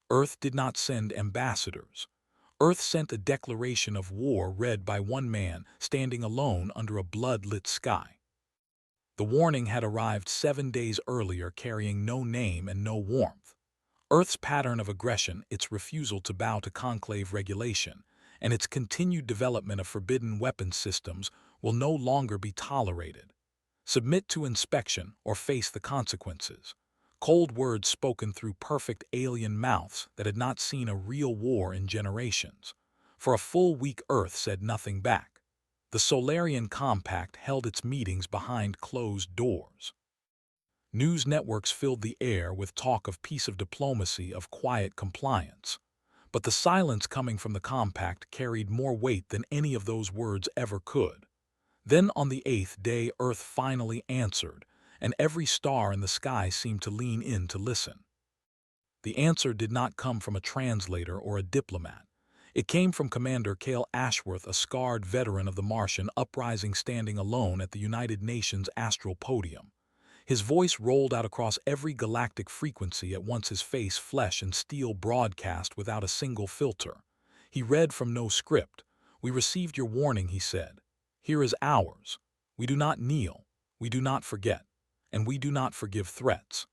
Earth did not send ambassadors. Earth sent a declaration of war read by one man standing alone under a blood-lit sky. The warning had arrived 7 days earlier, carrying no name and no warmth. Earth's pattern of aggression, its refusal to bow to conclave regulation, and its continued development of forbidden weapons systems will no longer be tolerated. Submit to inspection or face the consequences. Cold words spoken through perfect alien mouths that had not seen a real war in generations. For a full week Earth said nothing back. The Solarian Compact held its meetings behind closed doors. News networks filled the air with talk of peace, of diplomacy, of quiet compliance. But the silence coming from the Compact carried more weight than any of those words ever could. Then on the 8th day Earth finally answered, and every star in the sky seemed to lean in to listen. The answer did not come from a translator or a diplomat. It came from Commander Cale Ashworth, a scarred veteran of the Martian uprising, standing alone at the United Nations astral podium. His voice rolled out across every galactic frequency at once, his face flesh and steel broadcast without a single filter. He read from no script. "We received your warning," he said. "Here is ours. We do not kneel, we do not forget, and we do not forgive threats."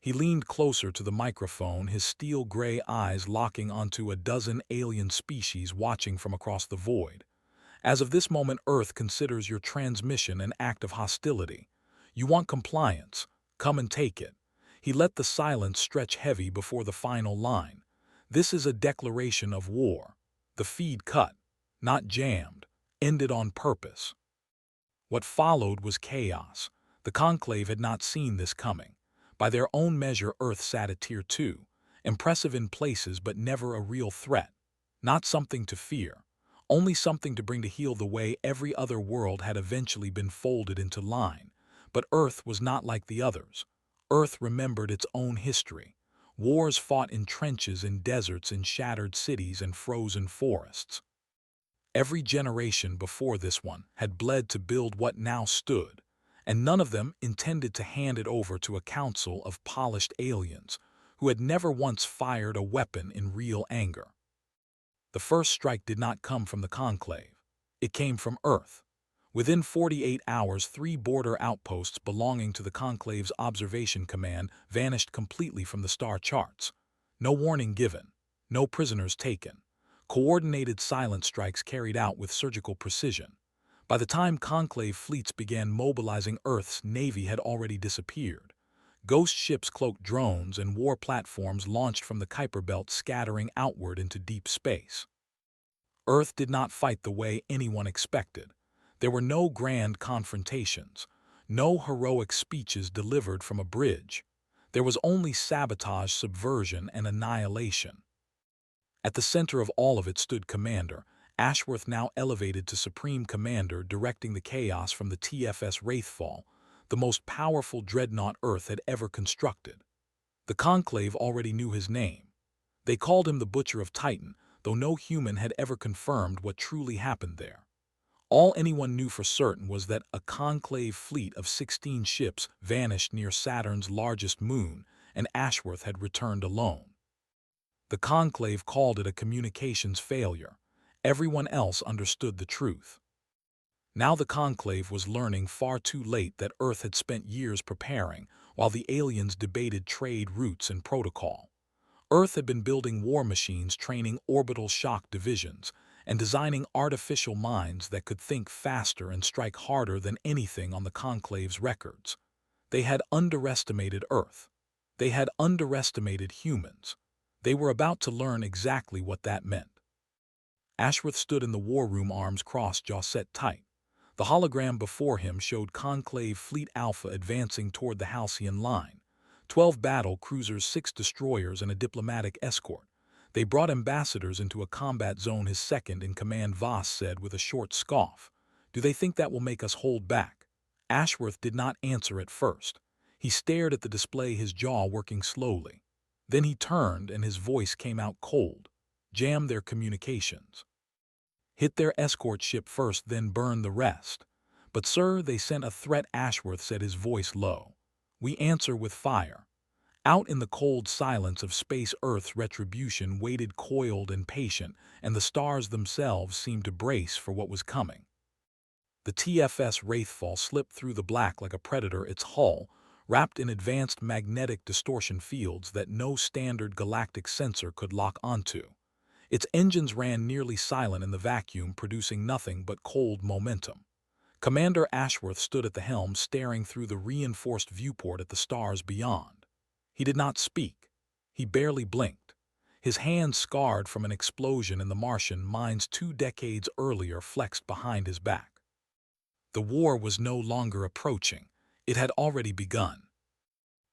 He leaned closer to the microphone, his steel-gray eyes locking onto a dozen alien species watching from across the void. "As of this moment, Earth considers your transmission an act of hostility. You want compliance? Come and take it." He let the silence stretch heavy before the final line. "This is a declaration of war." The feed cut, not jammed, ended on purpose. What followed was chaos. The Conclave had not seen this coming. By their own measure, Earth sat at Tier 2, impressive in places but never a real threat. Not something to fear, only something to bring to heel the way every other world had eventually been folded into line. But Earth was not like the others. Earth remembered its own history. Wars fought in trenches, in deserts, in shattered cities and frozen forests. Every generation before this one had bled to build what now stood, and none of them intended to hand it over to a council of polished aliens who had never once fired a weapon in real anger. The first strike did not come from the Conclave. It came from Earth. Within 48 hours, 3 border outposts belonging to the Conclave's Observation Command vanished completely from the star charts. No warning given, no prisoners taken. Coordinated silent strikes carried out with surgical precision. By the time Conclave fleets began mobilizing, Earth's navy had already disappeared. Ghost ships, cloaked drones, and war platforms launched from the Kuiper Belt, scattering outward into deep space. Earth did not fight the way anyone expected. There were no grand confrontations, no heroic speeches delivered from a bridge. There was only sabotage, subversion, and annihilation. At the center of all of it stood Commander Ashworth, now elevated to Supreme Commander, directing the chaos from the TFS Wraithfall, the most powerful dreadnought Earth had ever constructed. The Conclave already knew his name. They called him the Butcher of Titan, though no human had ever confirmed what truly happened there. All anyone knew for certain was that a Conclave fleet of 16 ships vanished near Saturn's largest moon, and Ashworth had returned alone. The Conclave called it a communications failure. Everyone else understood the truth. Now the Conclave was learning far too late that Earth had spent years preparing, while the aliens debated trade routes and protocol. Earth had been building war machines, training orbital shock divisions, and designing artificial minds that could think faster and strike harder than anything on the Conclave's records. They had underestimated Earth. They had underestimated humans. They were about to learn exactly what that meant. Ashworth stood in the war room, arms crossed, jaw set tight. The hologram before him showed Conclave Fleet Alpha advancing toward the Halcyon line. 12 battle cruisers, 6 destroyers, and a diplomatic escort. They brought ambassadors into a combat zone, his second-in-command Voss said with a short scoff. "Do they think that will make us hold back?" Ashworth did not answer at first. He stared at the display, his jaw working slowly. Then he turned and his voice came out cold. "Jam their communications. Hit their escort ship first, then burn the rest." "But sir, they sent a threat," Ashworth said, his voice low. "We answer with fire." Out in the cold silence of space, Earth's retribution waited coiled and patient, and the stars themselves seemed to brace for what was coming. The TFS Wraithfall slipped through the black like a predator, its hull wrapped in advanced magnetic distortion fields that no standard galactic sensor could lock onto. Its engines ran nearly silent in the vacuum, producing nothing but cold momentum. Commander Ashworth stood at the helm, staring through the reinforced viewport at the stars beyond. He did not speak. He barely blinked. His hands, scarred from an explosion in the Martian mines 2 decades earlier, flexed behind his back. The war was no longer approaching. It had already begun.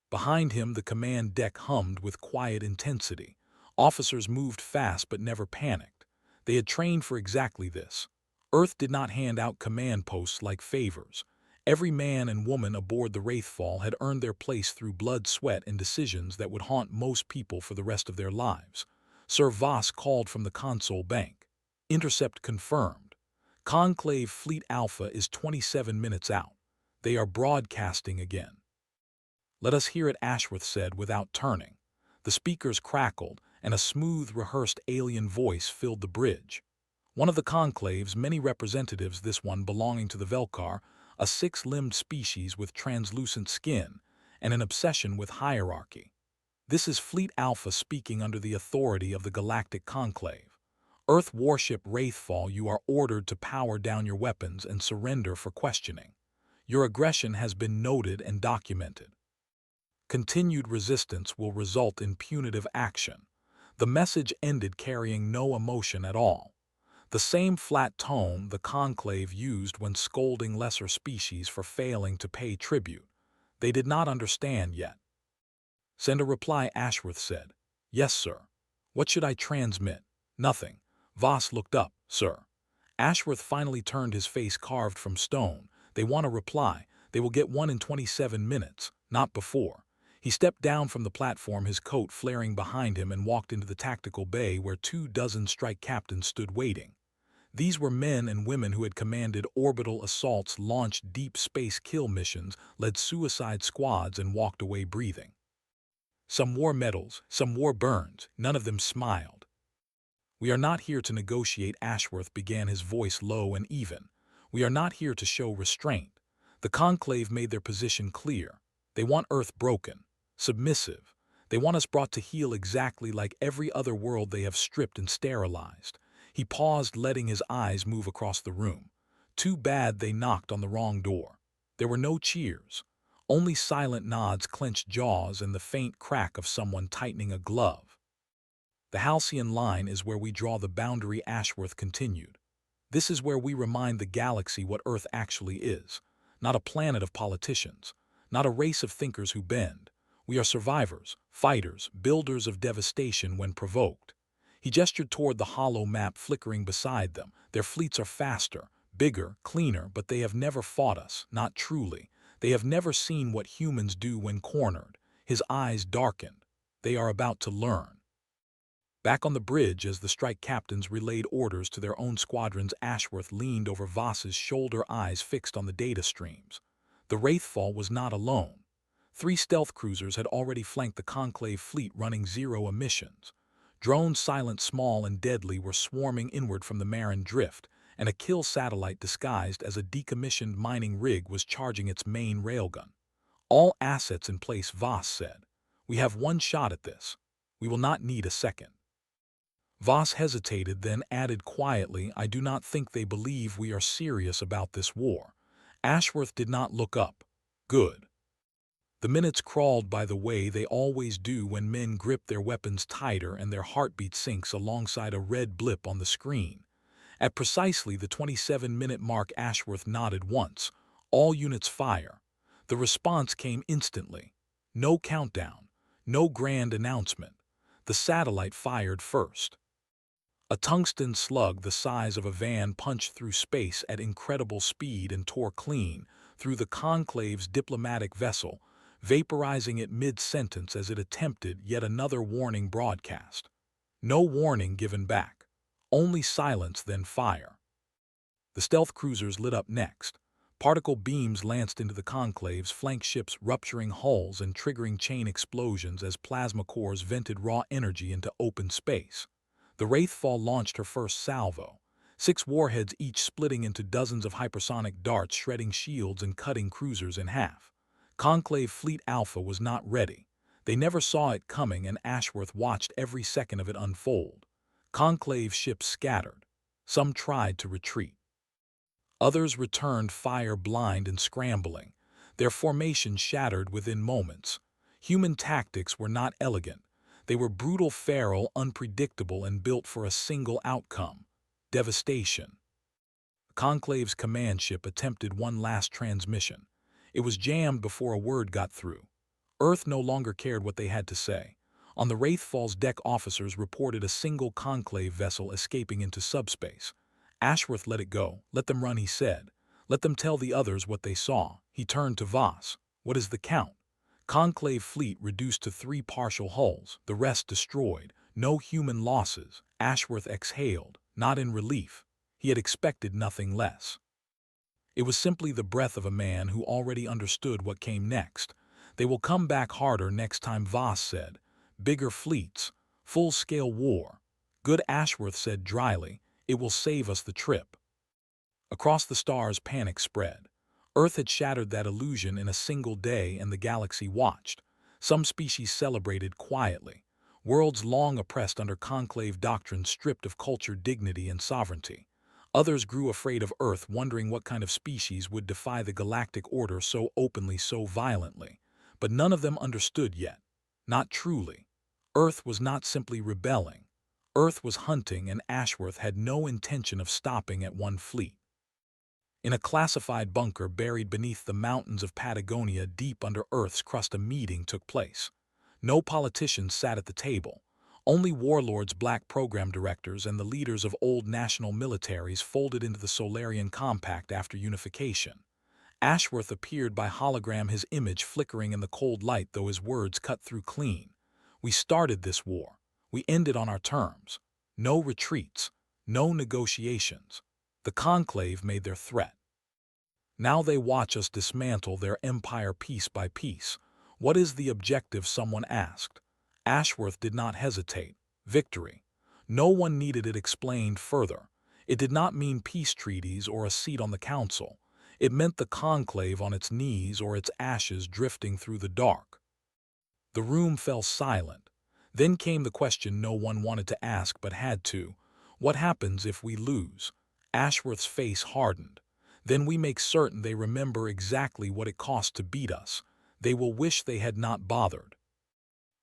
Behind him, the command deck hummed with quiet intensity. Officers moved fast but never panicked. They had trained for exactly this. Earth did not hand out command posts like favors. Every man and woman aboard the Wraithfall had earned their place through blood, sweat, and decisions that would haunt most people for the rest of their lives. Sir Voss called from the console bank. Intercept confirmed. Conclave Fleet Alpha is 27 minutes out. They are broadcasting again. "Let us hear it," Ashworth said without turning. The speakers crackled, and a smooth, rehearsed alien voice filled the bridge. One of the Conclave's many representatives, this one belonging to the Velkar, a 6-limbed species with translucent skin and an obsession with hierarchy. "This is Fleet Alpha speaking under the authority of the Galactic Conclave. Earth warship Wraithfall, you are ordered to power down your weapons and surrender for questioning. Your aggression has been noted and documented. Continued resistance will result in punitive action." The message ended, carrying no emotion at all. The same flat tone the Conclave used when scolding lesser species for failing to pay tribute. They did not understand yet. "Send a reply," Ashworth said. "Yes, sir." "What should I transmit?" "Nothing." Voss looked up. "Sir." Ashworth finally turned, his face carved from stone. "They want a reply. They will get one in 27 minutes, not before." He stepped down from the platform, his coat flaring behind him, and walked into the tactical bay where 24 strike captains stood waiting. These were men and women who had commanded orbital assaults, launched deep space kill missions, led suicide squads, and walked away breathing. Some wore medals, some wore burns, none of them smiled. "We are not here to negotiate," Ashworth began, his voice low and even. "We are not here to show restraint." The Conclave made their position clear. They want Earth broken, submissive. They want us brought to heel exactly like every other world they have stripped and sterilized. He paused, letting his eyes move across the room. Too bad they knocked on the wrong door. There were no cheers. Only silent nods, clenched jaws, and the faint crack of someone tightening a glove. "The Halcyon line is where we draw the boundary," Ashworth continued. "This is where we remind the galaxy what Earth actually is. Not a planet of politicians. Not a race of thinkers who bend. We are survivors, fighters, builders of devastation when provoked." He gestured toward the hollow map flickering beside them. "Their fleets are faster, bigger, cleaner, but they have never fought us, not truly. They have never seen what humans do when cornered." His eyes darkened. "They are about to learn." Back on the bridge, as the strike captains relayed orders to their own squadrons, Ashworth leaned over Voss's shoulder, eyes fixed on the data streams. The Wraithfall was not alone. 3 stealth cruisers had already flanked the Conclave fleet, running 0 emissions. Drones, silent, small, and deadly, were swarming inward from the Marin drift, and a kill satellite disguised as a decommissioned mining rig was charging its main railgun. "All assets in place," Voss said. "We have one shot at this. We will not need a second." Voss hesitated, then added quietly, "I do not think they believe we are serious about this war." Ashworth did not look up. "Good." The minutes crawled by the way they always do when men grip their weapons tighter and their heartbeat sinks alongside a red blip on the screen. At precisely the 27-minute mark, Ashworth nodded once. "All units fire." The response came instantly. No countdown, no grand announcement. The satellite fired first. A tungsten slug the size of a van punched through space at incredible speed and tore clean through the Conclave's diplomatic vessel, vaporizing it mid-sentence as it attempted yet another warning broadcast. No warning given back. Only silence, then fire. The stealth cruisers lit up next. Particle beams lanced into the conclave's flank ships, rupturing hulls and triggering chain explosions as plasma cores vented raw energy into open space. The Wraithfall launched her first salvo, 6 warheads each splitting into dozens of hypersonic darts, shredding shields and cutting cruisers in half. Conclave Fleet Alpha was not ready. They never saw it coming, and Ashworth watched every second of it unfold. Conclave ships scattered. Some tried to retreat. Others returned fire blind and scrambling, their formation shattered within moments. Human tactics were not elegant. They were brutal, feral, unpredictable, and built for a single outcome: devastation. Conclave's command ship attempted one last transmission. It was jammed before a word got through. Earth no longer cared what they had to say. On the Wraithfall's deck, officers reported a single Conclave vessel escaping into subspace. Ashworth let it go. "Let them run," he said. "Let them tell the others what they saw." He turned to Voss. "What is the count?" Conclave fleet reduced to 3 partial hulls, the rest destroyed. No human losses. Ashworth exhaled, not in relief. He had expected nothing less. It was simply the breath of a man who already understood what came next. "They will come back harder next time," Voss said. "Bigger fleets. Full-scale war." "Good," Ashworth said dryly. "It will save us the trip." Across the stars, panic spread. Earth had shattered that illusion in a single day, and the galaxy watched. Some species celebrated quietly. Worlds long oppressed under Conclave doctrine, stripped of culture, dignity, and sovereignty. Others grew afraid of Earth, wondering what kind of species would defy the galactic order so openly, so violently. But none of them understood yet. Not truly. Earth was not simply rebelling. Earth was hunting, and Ashworth had no intention of stopping at one fleet. In a classified bunker buried beneath the mountains of Patagonia, deep under Earth's crust, a meeting took place. No politicians sat at the table. Only warlords, black program directors, and the leaders of old national militaries folded into the Solarian Compact after unification. Ashworth appeared by hologram, his image flickering in the cold light, though his words cut through clean. "We started this war. We end it on our terms. No retreats. No negotiations." The Conclave made their threat. Now they watch us dismantle their empire piece by piece. "What is the objective?" someone asked. Ashworth did not hesitate. "Victory." No one needed it explained further. It did not mean peace treaties or a seat on the council. It meant the Conclave on its knees, or its ashes drifting through the dark. The room fell silent. Then came the question no one wanted to ask but had to. "What happens if we lose?" Ashworth's face hardened. "Then we make certain they remember exactly what it cost to beat us. They will wish they had not bothered."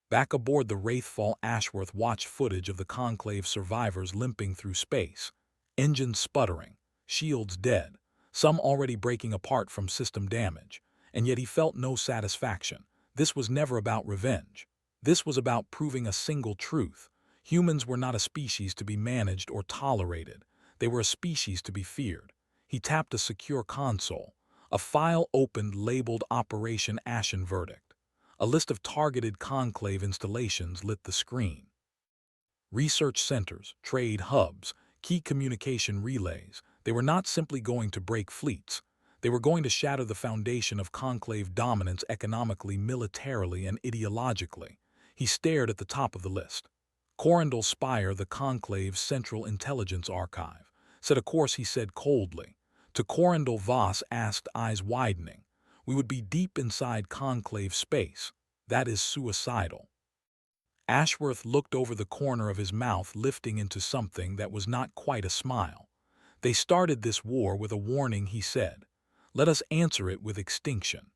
Back aboard the Wraithfall, Ashworth watched footage of the Conclave survivors limping through space. Engines sputtering, shields dead, some already breaking apart from system damage. And yet he felt no satisfaction. This was never about revenge. This was about proving a single truth. Humans were not a species to be managed or tolerated. They were a species to be feared. He tapped a secure console. A file opened, labeled Operation Ashen Verdict. A list of targeted Conclave installations lit the screen. Research centers, trade hubs, key communication relays. They were not simply going to break fleets. They were going to shatter the foundation of Conclave dominance economically, militarily, and ideologically. He stared at the top of the list. Corindal Spire, the Conclave's central intelligence archive. "Set a course," he said coldly. To Corindal, Voss asked, eyes widening. "We would be deep inside Conclave space. That is suicidal." Ashworth looked over the corner of his mouth, lifting into something that was not quite a smile. "They started this war with a warning," he said. "Let us answer it with extinction."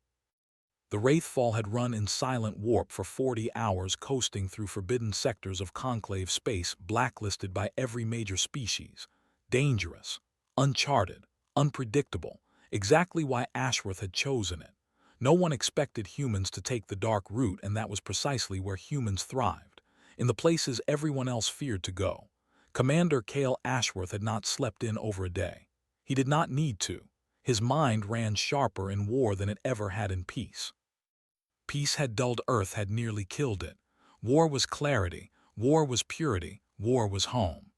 The Wraithfall had run in silent warp for 40 hours, coasting through forbidden sectors of Conclave space, blacklisted by every major species. Dangerous, uncharted, unpredictable, exactly why Ashworth had chosen it. No one expected humans to take the dark route, and that was precisely where humans thrived, in the places everyone else feared to go. Commander Cale Ashworth had not slept in over a day. He did not need to. His mind ran sharper in war than it ever had in peace. Peace had dulled Earth, had nearly killed it. War was clarity, war was purity, war was home.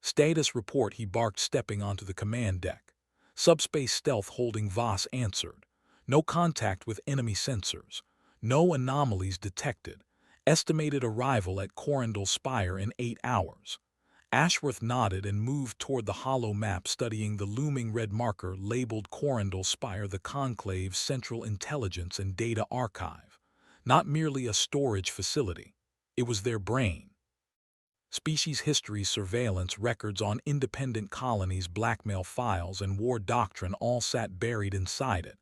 "Status report," he barked, stepping onto the command deck. Subspace stealth holding Voss answered. No contact with enemy sensors. No anomalies detected. Estimated arrival at Corindal Spire in 8 hours. Ashworth nodded and moved toward the hollow map, studying the looming red marker labeled Corindal Spire, the Conclave's central intelligence and data archive. Not merely a storage facility. It was their brain. Species history, surveillance, records on independent colonies, blackmail files, and war doctrine all sat buried inside it.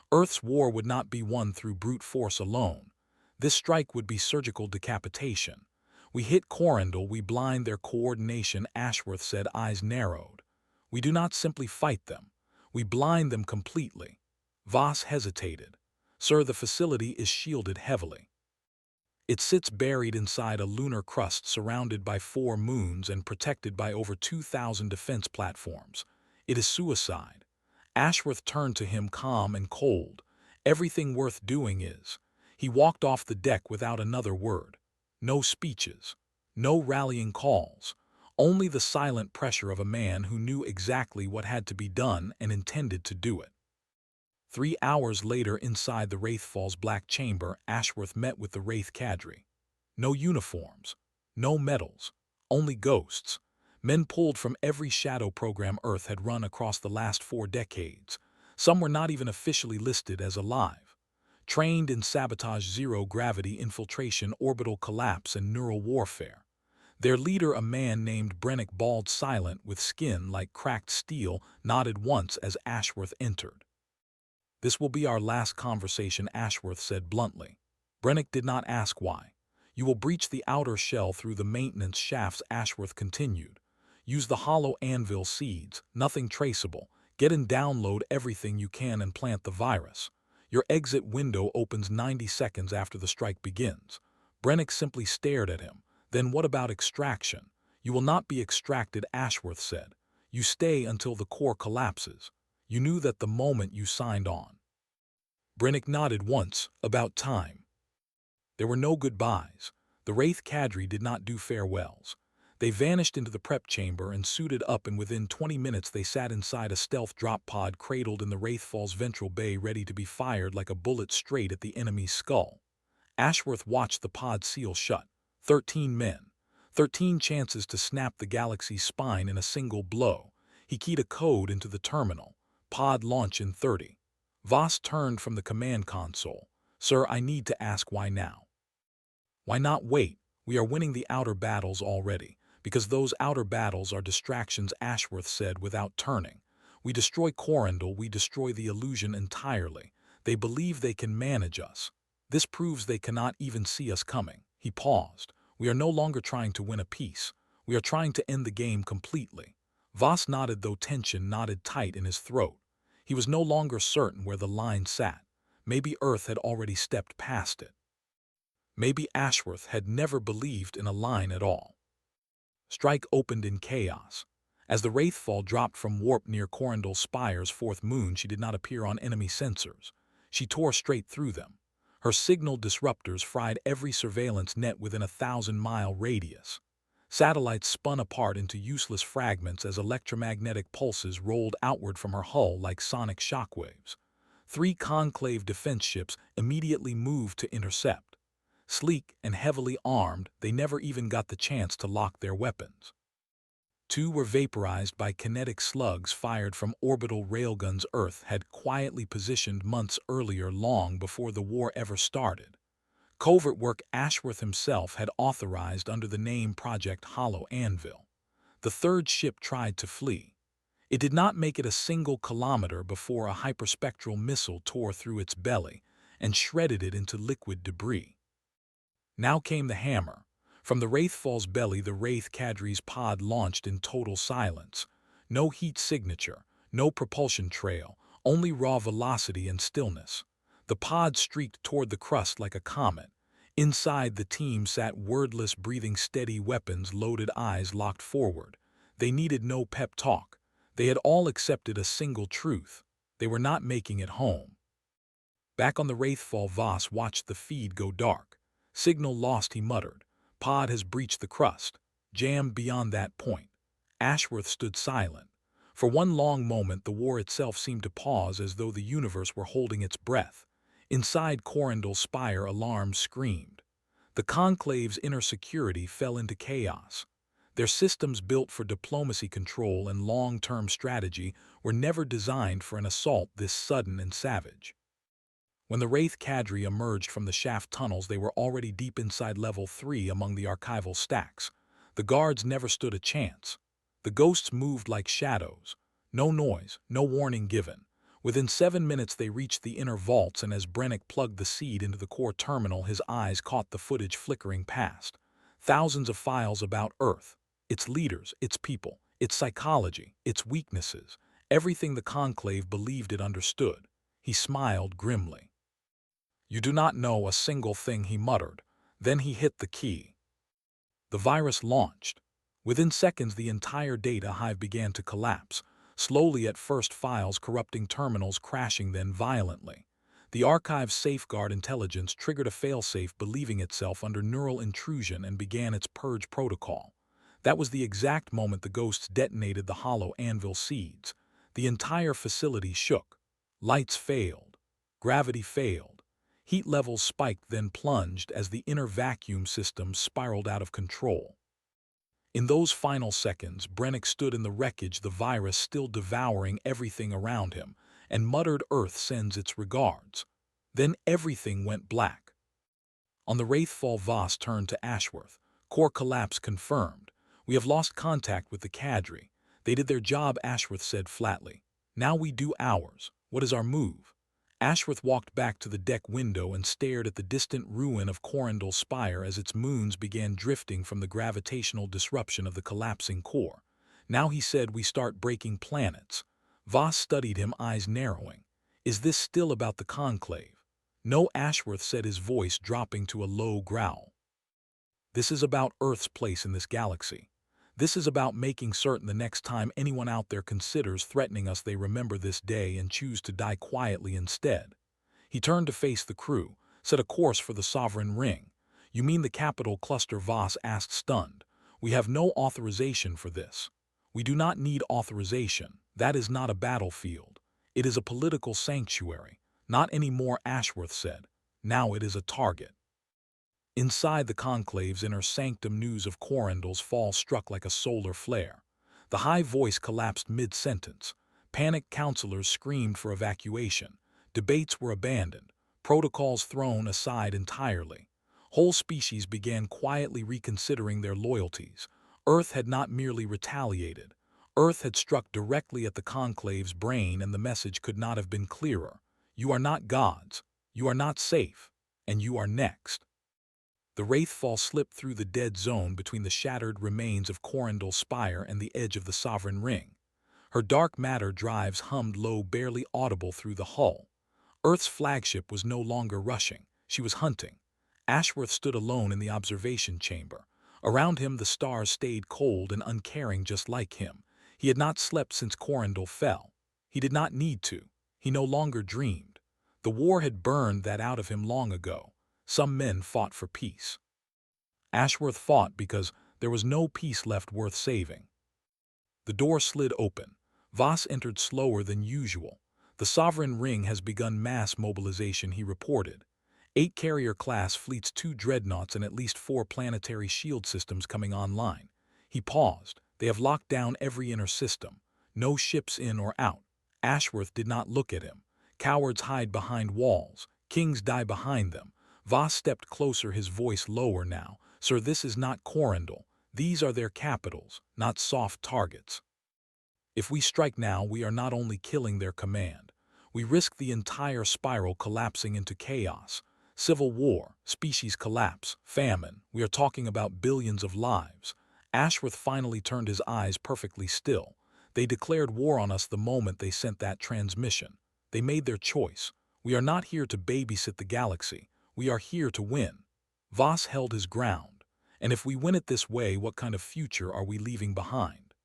Earth's war would not be won through brute force alone. This strike would be surgical decapitation. We hit Corindal, we blind their coordination, Ashworth said, eyes narrowed. We do not simply fight them. We blind them completely. Voss hesitated. Sir, the facility is shielded heavily. It sits buried inside a lunar crust surrounded by 4 moons and protected by over 2,000 defense platforms. It is suicide. Ashworth turned to him, calm and cold. Everything worth doing is. He walked off the deck without another word. No speeches. No rallying calls. Only the silent pressure of a man who knew exactly what had to be done and intended to do it. 3 hours later, inside the Wraithfall's black chamber, Ashworth met with the Wraith cadre. No uniforms, no medals, only ghosts. Men pulled from every shadow program Earth had run across the last 4 decades. Some were not even officially listed as alive. Trained in sabotage, zero-gravity infiltration, orbital collapse, and neural warfare. Their leader, a man named Brennick, bald, silent, with skin like cracked steel, nodded once as Ashworth entered. This will be our last conversation, Ashworth said bluntly. Brennick did not ask why. You will breach the outer shell through the maintenance shafts, Ashworth continued. Use the hollow anvil seeds, nothing traceable. Get and download everything you can and plant the virus. Your exit window opens 90 seconds after the strike begins. Brennick simply stared at him. Then what about extraction? You will not be extracted, Ashworth said. You stay until the core collapses. You knew that the moment you signed on. Brennick nodded once, about time. There were no goodbyes. The Wraith cadre did not do farewells. They vanished into the prep chamber and suited up, and within 20 minutes they sat inside a stealth drop pod cradled in the Wraithfall's ventral bay, ready to be fired like a bullet straight at the enemy's skull. Ashworth watched the pod seal shut. 13 men. 13 chances to snap the galaxy's spine in a single blow. He keyed a code into the terminal. Pod launch in 30. Voss turned from the command console. Sir, I need to ask, why now? Why not wait? We are winning the outer battles already. Because those outer battles are distractions, Ashworth said without turning. We destroy Corindal, we destroy the illusion entirely. They believe they can manage us. This proves they cannot even see us coming. He paused. We are no longer trying to win a peace. We are trying to end the game completely. Voss nodded, though tension knotted tight in his throat. He was no longer certain where the line sat. Maybe Earth had already stepped past it. Maybe Ashworth had never believed in a line at all. Strike opened in chaos. As the Wraithfall dropped from warp near Corindal Spire's 4th moon, she did not appear on enemy sensors. She tore straight through them. Her signal disruptors fried every surveillance net within a 1,000-mile radius. Satellites spun apart into useless fragments as electromagnetic pulses rolled outward from her hull like sonic shockwaves. 3 Conclave defense ships immediately moved to intercept. Sleek and heavily armed, they never even got the chance to lock their weapons. 2 were vaporized by kinetic slugs fired from orbital railguns Earth had quietly positioned months earlier, long before the war ever started. Covert work Ashworth himself had authorized under the name Project Hollow Anvil. The 3rd ship tried to flee. It did not make it a single kilometer before a hyperspectral missile tore through its belly and shredded it into liquid debris. Now came the hammer. From the Wraithfall's belly, the Wraith cadre's pod launched in total silence. No heat signature, no propulsion trail, only raw velocity and stillness. The pod streaked toward the crust like a comet. Inside, the team sat wordless, breathing steady, weapons loaded, eyes locked forward. They needed no pep talk. They had all accepted a single truth. They were not making it home. Back on the Wraithfall, Voss watched the feed go dark. Signal lost, he muttered. Pod has breached the crust. Jammed beyond that point. Ashworth stood silent. For one long moment, the war itself seemed to pause as though the universe were holding its breath. Inside Corindal's spire, alarms screamed. The Conclave's inner security fell into chaos. Their systems built for diplomacy, control, and long-term strategy were never designed for an assault this sudden and savage. When the Wraith cadre emerged from the shaft tunnels, they were already deep inside Level 3 among the archival stacks. The guards never stood a chance. The ghosts moved like shadows. No noise, no warning given. Within 7 minutes they reached the inner vaults, and as Brennick plugged the seed into the core terminal, his eyes caught the footage flickering past. Thousands of files about Earth, its leaders, its people, its psychology, its weaknesses, everything the Conclave believed it understood. He smiled grimly. "You do not know a single thing," he muttered. Then he hit the key. The virus launched. Within seconds, the entire data hive began to collapse. Slowly at first, files corrupting terminals crashing, then violently. The archive's safeguard intelligence triggered a failsafe, believing itself under neural intrusion, and began its purge protocol. That was the exact moment the ghosts detonated the hollow anvil seeds. The entire facility shook. Lights failed. Gravity failed. Heat levels spiked, then plunged as the inner vacuum system spiraled out of control. In those final seconds, Brennick stood in the wreckage, the virus still devouring everything around him, and muttered, "Earth sends its regards." Then everything went black. On the Wraithfall, Voss turned to Ashworth. "Core collapse confirmed. We have lost contact with the cadre. They did their job," Ashworth said flatly. "Now we do ours. What is our move?" Ashworth walked back to the deck window and stared at the distant ruin of Corindal's spire as its moons began drifting from the gravitational disruption of the collapsing core. "Now," he said, "we start breaking planets." Voss studied him, eyes narrowing. "Is this still about the Conclave?" "No," Ashworth said, his voice dropping to a low growl. "This is about Earth's place in this galaxy. This is about making certain the next time anyone out there considers threatening us, they remember this day and choose to die quietly instead." He turned to face the crew. "Set a course for the Sovereign Ring." "You mean the capital cluster?" Voss asked, stunned. "We have no authorization for this." "We do not need authorization. That is not a battlefield. It is a political sanctuary." "Not anymore," Ashworth said. "Now it is a target." Inside the Conclave's inner sanctum, news of Corindal's fall struck like a solar flare. The high voice collapsed mid-sentence. Panicked counselors screamed for evacuation. Debates were abandoned. Protocols thrown aside entirely. Whole species began quietly reconsidering their loyalties. Earth had not merely retaliated. Earth had struck directly at the Conclave's brain, and the message could not have been clearer. You are not gods. You are not safe. And you are next. The Wraithfall slipped through the dead zone between the shattered remains of Corindal's spire and the edge of the Sovereign Ring. Her dark matter drives hummed low, barely audible through the hull. Earth's flagship was no longer rushing. She was hunting. Ashworth stood alone in the observation chamber. Around him the stars stayed cold and uncaring, just like him. He had not slept since Corindal fell. He did not need to. He no longer dreamed. The war had burned that out of him long ago. Some men fought for peace. Ashworth fought because there was no peace left worth saving. The door slid open. Voss entered slower than usual. "The Sovereign Ring has begun mass mobilization," he reported. 8 carrier-class fleets, 2 dreadnoughts, and at least 4 planetary shield systems coming online. He paused. "They have locked down every inner system. No ships in or out." Ashworth did not look at him. "Cowards hide behind walls. Kings die behind them." Voss stepped closer, his voice lower now. "Sir, this is not Corindal. These are their capitals, not soft targets. If we strike now, we are not only killing their command. We risk the entire spiral collapsing into chaos. Civil war, species collapse, famine. We are talking about billions of lives." Ashworth finally turned, his eyes perfectly still. "They declared war on us the moment they sent that transmission. They made their choice. We are not here to babysit the galaxy. We are here to win." Voss held his ground. "And if we win it this way, what kind of future are we leaving behind?"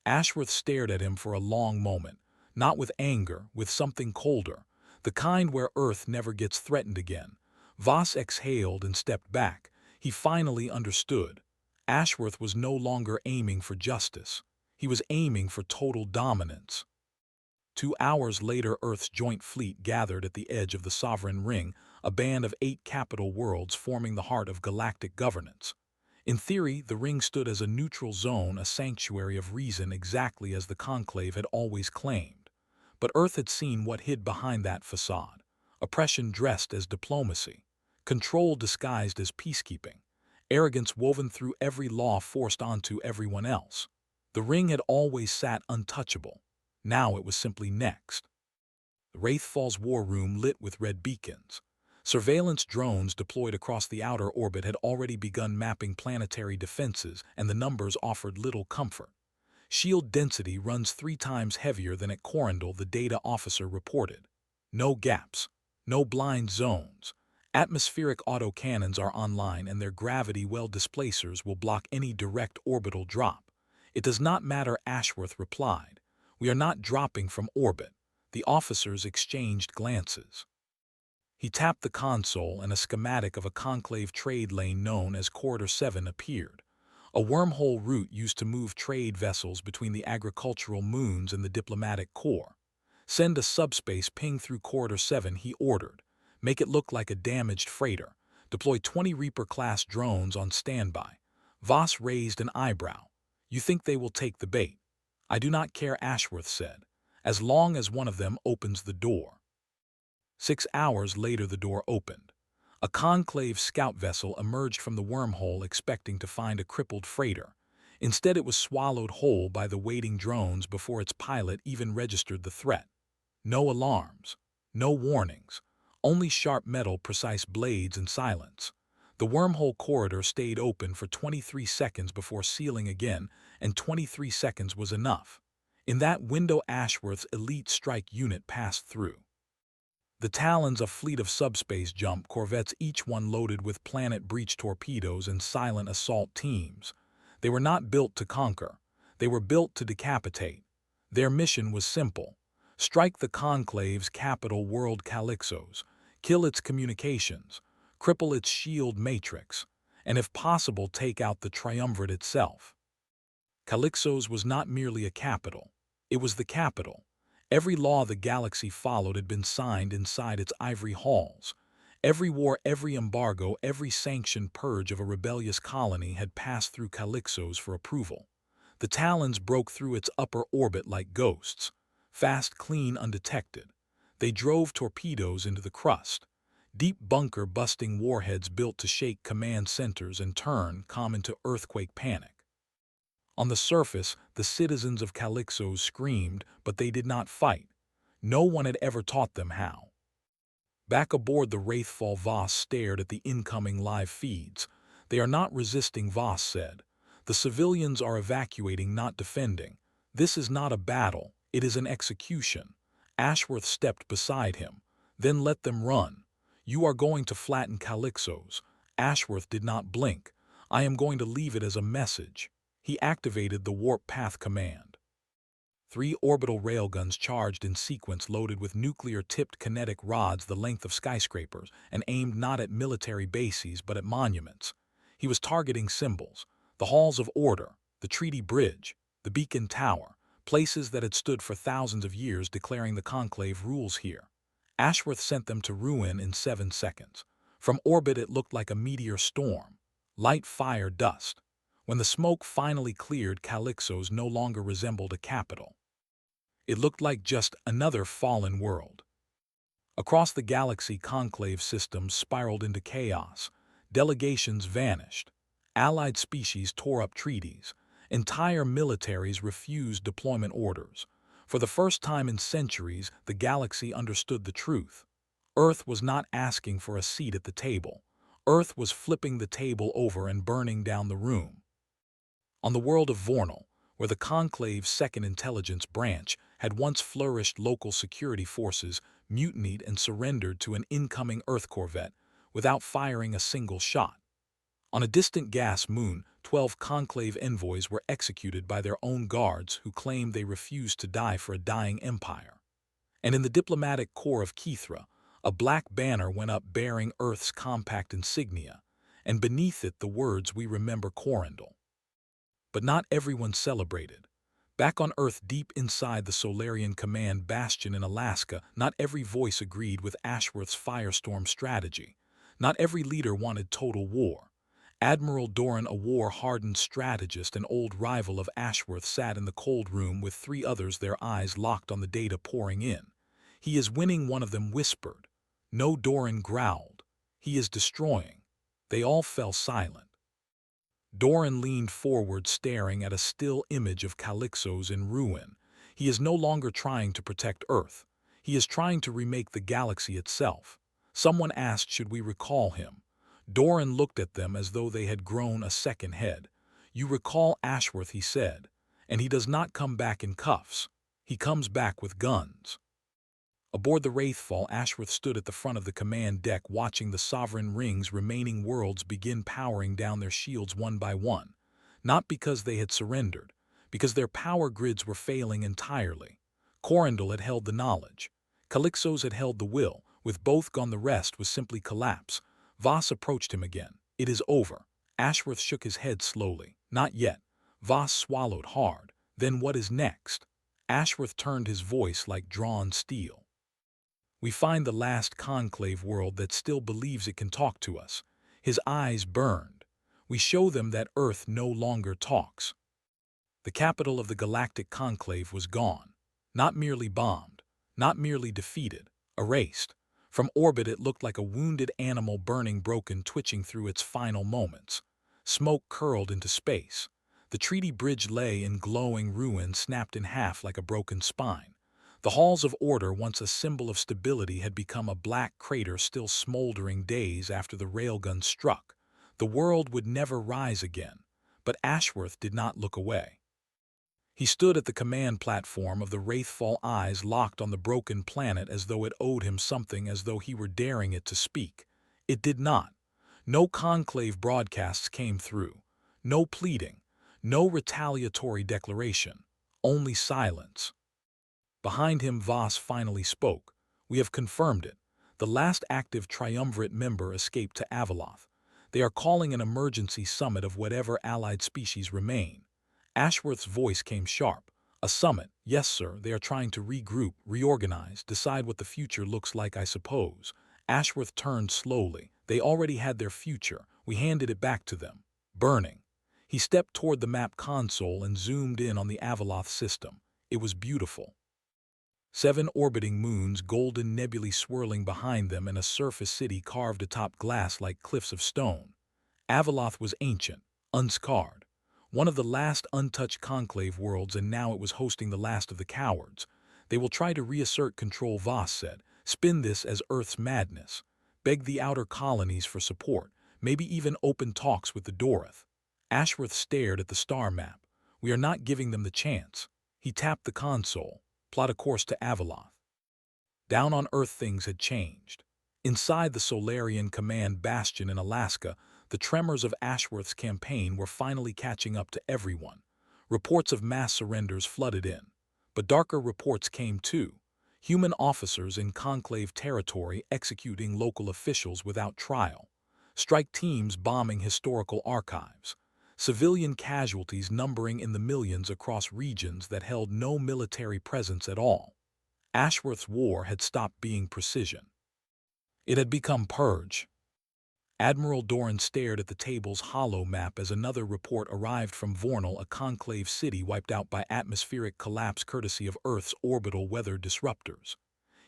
Ashworth stared at him for a long moment, not with anger, with something colder, the kind where Earth never gets threatened again. Voss exhaled and stepped back. He finally understood. Ashworth was no longer aiming for justice. He was aiming for total dominance. 2 hours later, Earth's joint fleet gathered at the edge of the Sovereign Ring, a band of 8 capital worlds forming the heart of galactic governance. In theory, the ring stood as a neutral zone, a sanctuary of reason, exactly as the Conclave had always claimed. But Earth had seen what hid behind that facade: oppression dressed as diplomacy, control disguised as peacekeeping, arrogance woven through every law forced onto everyone else. The ring had always sat untouchable. Now it was simply next. The Wraithfall's war room lit with red beacons. Surveillance drones deployed across the outer orbit had already begun mapping planetary defenses, and the numbers offered little comfort. Shield density runs 3 times heavier than at Corindel, the data officer reported. No gaps, no blind zones. Atmospheric autocannons are online, and their gravity well displacers will block any direct orbital drop. It does not matter, Ashworth replied. We are not dropping from orbit. The officers exchanged glances. He tapped the console, and a schematic of a conclave trade lane known as Corridor 7 appeared. A wormhole route used to move trade vessels between the agricultural moons and the diplomatic core. Send a subspace ping through Corridor 7, he ordered. Make it look like a damaged freighter. Deploy 20 Reaper-class drones on standby. Voss raised an eyebrow. You think they will take the bait? I do not care, Ashworth said, as long as one of them opens the door. 6 hours later, the door opened. A conclave scout vessel emerged from the wormhole, expecting to find a crippled freighter. Instead, it was swallowed whole by the waiting drones before its pilot even registered the threat. No alarms, no warnings, only sharp metal, precise blades, and silence. The wormhole corridor stayed open for 23 seconds before sealing again, and 23 seconds was enough. In that window, Ashworth's elite strike unit passed through. The Talons, a fleet of subspace jump corvettes, each one loaded with planet-breach torpedoes and silent assault teams. They were not built to conquer. They were built to decapitate. Their mission was simple: strike the Conclave's capital world, Calixos, kill its communications, cripple its shield matrix, and if possible take out the triumvirate itself. Calixos was not merely a capital. It was the capital. Every law the galaxy followed had been signed inside its ivory halls. Every war, every embargo, every sanctioned purge of a rebellious colony had passed through Calixos for approval. The Talons broke through its upper orbit like ghosts, fast, clean, undetected. They drove torpedoes into the crust, deep bunker-busting warheads built to shake command centers and turn calm into earthquake panic. On the surface, the citizens of Calixos screamed, but they did not fight. No one had ever taught them how. Back aboard the Wraithfall, Voss stared at the incoming live feeds. They are not resisting, Voss said. The civilians are evacuating, not defending. This is not a battle, it is an execution. Ashworth stepped beside him. Then let them run. You are going to flatten Calixos. Ashworth did not blink. I am going to leave it as a message. He activated the warp path command. 3 orbital railguns charged in sequence, loaded with nuclear-tipped kinetic rods the length of skyscrapers, and aimed not at military bases but at monuments. He was targeting symbols: the halls of order, the treaty bridge, the beacon tower, places that had stood for thousands of years, declaring the Conclave rules here. Ashworth sent them to ruin in 7 seconds. From orbit it looked like a meteor storm. Light, fire, dust. When the smoke finally cleared, Calixos no longer resembled a capital. It looked like just another fallen world. Across the galaxy, conclave systems spiraled into chaos. Delegations vanished. Allied species tore up treaties. Entire militaries refused deployment orders. For the first time in centuries, the galaxy understood the truth. Earth was not asking for a seat at the table. Earth was flipping the table over and burning down the room. On the world of Vornal, where the Conclave's second intelligence branch had once flourished, local security forces mutinied and surrendered to an incoming Earth corvette without firing a single shot. On a distant gas moon, 12 Conclave envoys were executed by their own guards, who claimed they refused to die for a dying empire. And in the diplomatic core of Kithra, a black banner went up bearing Earth's compact insignia, and beneath it the words, "We remember Corindel." But not everyone celebrated. Back on Earth, deep inside the Solarian Command Bastion in Alaska, not every voice agreed with Ashworth's firestorm strategy. Not every leader wanted total war. Admiral Doran, a war-hardened strategist and old rival of Ashworth, sat in the cold room with three others, their eyes locked on the data pouring in. "He is winning," one of them whispered. "No," Doran growled. "He is destroying." They all fell silent. Doran leaned forward, staring at a still image of Calypso's in ruin. "He is no longer trying to protect Earth. He is trying to remake the galaxy itself." Someone asked, "Should we recall him?" Doran looked at them as though they had grown a second head. "You recall Ashworth," he said, "and he does not come back in cuffs. He comes back with guns." Aboard the Wraithfall, Ashworth stood at the front of the command deck, watching the Sovereign Ring's remaining worlds begin powering down their shields one by one. Not because they had surrendered, because their power grids were failing entirely. Corindel had held the knowledge. Calypso's had held the will. With both gone, the rest was simply collapse. Voss approached him again. "It is over." Ashworth shook his head slowly. "Not yet." Voss swallowed hard. "Then what is next?" Ashworth turned, his voice like drawn steel. "We find the last conclave world that still believes it can talk to us." His eyes burned. "We show them that Earth no longer talks." The capital of the Galactic Conclave was gone. Not merely bombed, not merely defeated, erased. From orbit it looked like a wounded animal, burning, broken, twitching through its final moments. Smoke curled into space. The treaty bridge lay in glowing ruin, snapped in half like a broken spine. The halls of order, once a symbol of stability, had become a black crater still smoldering days after the railgun struck. The world would never rise again, but Ashworth did not look away. He stood at the command platform of the Wraithfall, eyes locked on the broken planet as though it owed him something, as though he were daring it to speak. It did not. No conclave broadcasts came through. No pleading. No retaliatory declaration. Only silence. Behind him, Voss finally spoke. "We have confirmed it. The last active triumvirate member escaped to Avaloth. They are calling an emergency summit of whatever allied species remain." Ashworth's voice came sharp. "A summit? Yes, sir. They are trying to regroup, reorganize, decide what the future looks like, I suppose." Ashworth turned slowly. "They already had their future. We handed it back to them. Burning." He stepped toward the map console and zoomed in on the Avaloth system. It was beautiful. 7 orbiting moons, golden nebulae swirling behind them, and a surface city carved atop glass like cliffs of stone. Avaloth was ancient, unscarred. One of the last untouched conclave worlds, and now it was hosting the last of the cowards. "They will try to reassert control," Voss said. "Spin this as Earth's madness. Beg the outer colonies for support. Maybe even open talks with the Doroth." Ashworth stared at the star map. "We are not giving them the chance." He tapped the console. "Plot a course to Avaloth." Down on Earth things had changed. Inside the Solarian Command Bastion in Alaska, the tremors of Ashworth's campaign were finally catching up to everyone. Reports of mass surrenders flooded in. But darker reports came too. Human officers in conclave territory executing local officials without trial. Strike teams bombing historical archives. Civilian casualties numbering in the millions across regions that held no military presence at all. Ashworth's war had stopped being precision. It had become purge. Admiral Doran stared at the table's hollow map as another report arrived from Vornal, a conclave city wiped out by atmospheric collapse courtesy of Earth's orbital weather disruptors.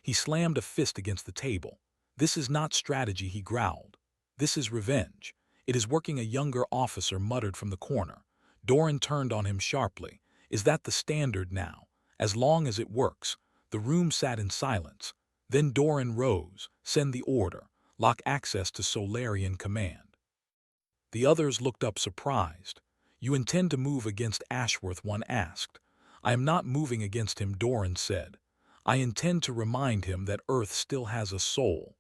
He slammed a fist against the table. "This is not strategy," he growled. "This is revenge. It is working," a younger officer muttered from the corner. Doran turned on him sharply. "Is that the standard now? As long as it works." The room sat in silence. Then Doran rose. "Send the order. Lock access to Solarian Command." The others looked up surprised. "You intend to move against Ashworth?" one asked. "I am not moving against him," Doran said. "I intend to remind him that Earth still has a soul."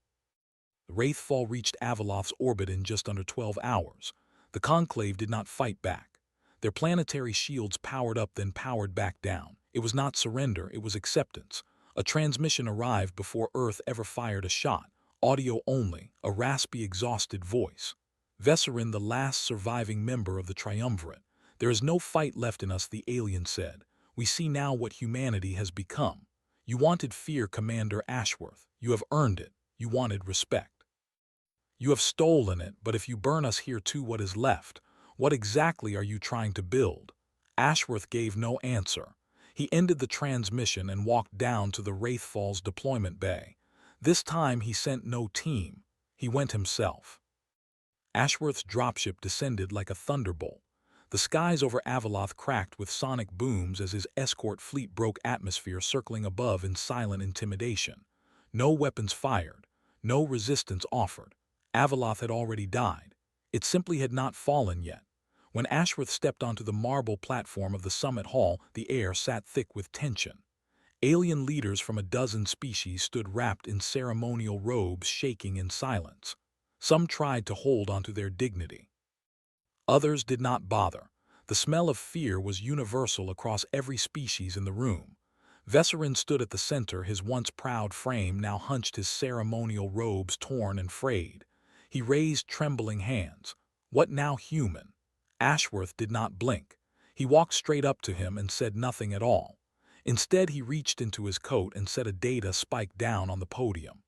The Wraithfall reached Avaloth's orbit in just under 12 hours. The Conclave did not fight back. Their planetary shields powered up, then powered back down. It was not surrender, it was acceptance. A transmission arrived before Earth ever fired a shot. Audio only, a raspy, exhausted voice. "Vesserin, the last surviving member of the Triumvirate. There is no fight left in us," the alien said. We see now what humanity has become. You wanted fear, Commander Ashworth. You have earned it. You wanted respect. You have stolen it, but if you burn us here too, what is left? What exactly are you trying to build? Ashworth gave no answer. He ended the transmission and walked down to the Wraithfall's deployment bay. This time he sent no team. He went himself. Ashworth's dropship descended like a thunderbolt. The skies over Avaloth cracked with sonic booms as his escort fleet broke atmosphere, circling above in silent intimidation. No weapons fired. No resistance offered. Avaloth had already died. It simply had not fallen yet. When Ashworth stepped onto the marble platform of the summit hall, the air sat thick with tension. Alien leaders from a dozen species stood wrapped in ceremonial robes, shaking in silence. Some tried to hold onto their dignity. Others did not bother. The smell of fear was universal across every species in the room. Vesserin stood at the center, his once proud frame now hunched, his ceremonial robes torn and frayed. He raised trembling hands. What now, human? Ashworth did not blink. He walked straight up to him and said nothing at all. Instead, he reached into his coat and set a data spike down on the podium.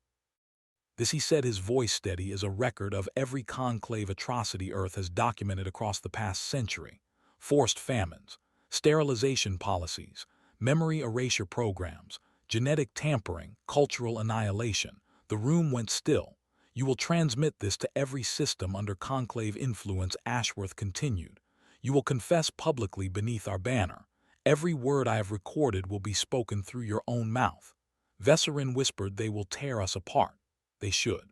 This, he said, his voice steady, is a record of every conclave atrocity Earth has documented across the past century. Forced famines, sterilization policies, memory erasure programs, genetic tampering, cultural annihilation. The room went still. You will transmit this to every system under conclave influence, Ashworth continued. You will confess publicly beneath our banner. Every word I have recorded will be spoken through your own mouth. Vesserin whispered, they will tear us apart. They should.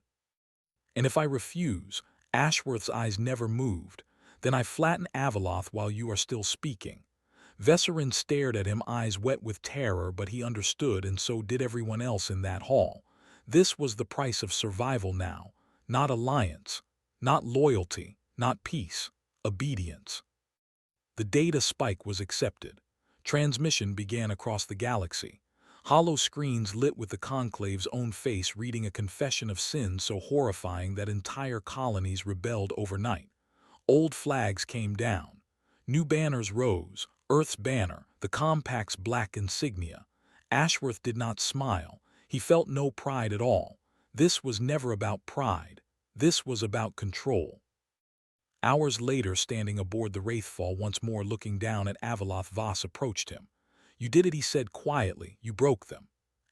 And if I refuse, Ashworth's eyes never moved, then I flatten Avaloth while you are still speaking. Vesserin stared at him, eyes wet with terror, but he understood, and so did everyone else in that hall. This was the price of survival now. Not alliance, not loyalty, not peace. Obedience. The data spike was accepted. Transmission began across the galaxy. Hollow screens lit with the Conclave's own face reading a confession of sin so horrifying that entire colonies rebelled overnight. Old flags came down. New banners rose, Earth's banner, the Compact's black insignia. Ashworth did not smile. He felt no pride at all. This was never about pride. This was about control. Hours later, standing aboard the Wraithfall once more looking down at Avaloth, Voss approached him. You did it, he said quietly. You broke them.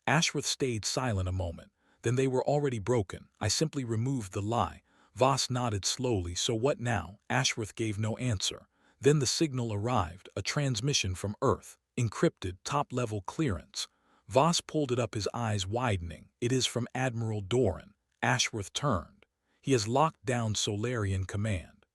Ashworth stayed silent a moment. Then they were already broken. I simply removed the lie. Voss nodded slowly. So what now? Ashworth gave no answer. Then the signal arrived, a transmission from Earth, encrypted, top-level clearance. Voss pulled it up, his eyes widening. It is from Admiral Doran. Ashworth turned. He has locked down Solarian Command.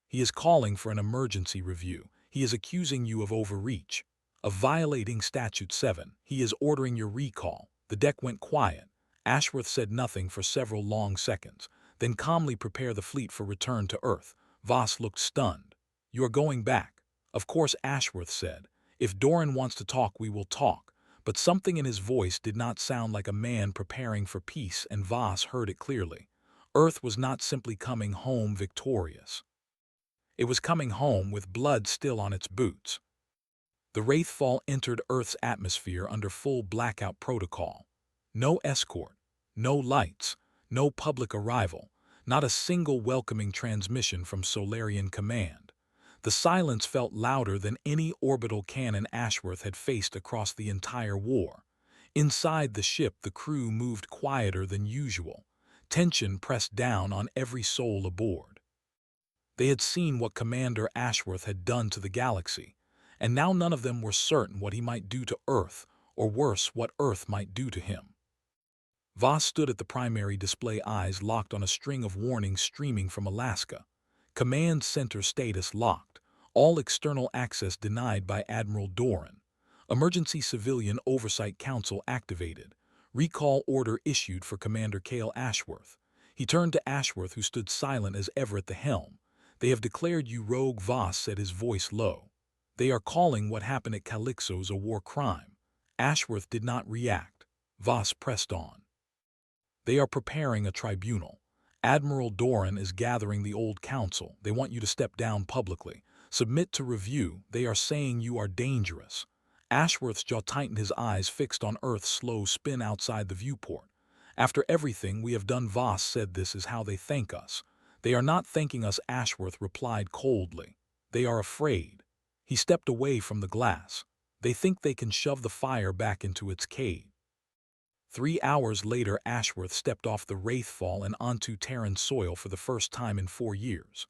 He is calling for an emergency review. He is accusing you of overreach, of violating Statute 7. He is ordering your recall. The deck went quiet. Ashworth said nothing for several long seconds, then calmly prepare the fleet for return to Earth. Voss looked stunned. You are going back. Of course, Ashworth said. If Doran wants to talk, we will talk. But something in his voice did not sound like a man preparing for peace, and Voss heard it clearly. Earth was not simply coming home victorious. It was coming home with blood still on its boots. The Wraithfall entered Earth's atmosphere under full blackout protocol. No escort, no lights, no public arrival, not a single welcoming transmission from Solarian Command. The silence felt louder than any orbital cannon Ashworth had faced across the entire war. Inside the ship, the crew moved quieter than usual. Tension pressed down on every soul aboard. They had seen what Commander Ashworth had done to the galaxy, and now none of them were certain what he might do to Earth, or worse, what Earth might do to him. Voss stood at the primary display, eyes locked on a string of warnings streaming from Alaska. Command Center status locked. All external access denied by Admiral Doran. Emergency Civilian Oversight Council activated. Recall order issued for Commander Cale Ashworth. He turned to Ashworth, who stood silent as ever at the helm. They have declared you rogue, Voss said, his voice low. They are calling what happened at Calyxos a war crime. Ashworth did not react. Voss pressed on. They are preparing a tribunal. Admiral Doran is gathering the old council. They want you to step down publicly. Submit to review. They are saying you are dangerous. Ashworth's jaw tightened, his eyes fixed on Earth's slow spin outside the viewport. After everything we have done, Voss said, this is how they thank us. They are not thanking us, Ashworth replied coldly. They are afraid. He stepped away from the glass. They think they can shove the fire back into its cave. 3 hours later, Ashworth stepped off the Wraithfall and onto Terran soil for the first time in 4 years.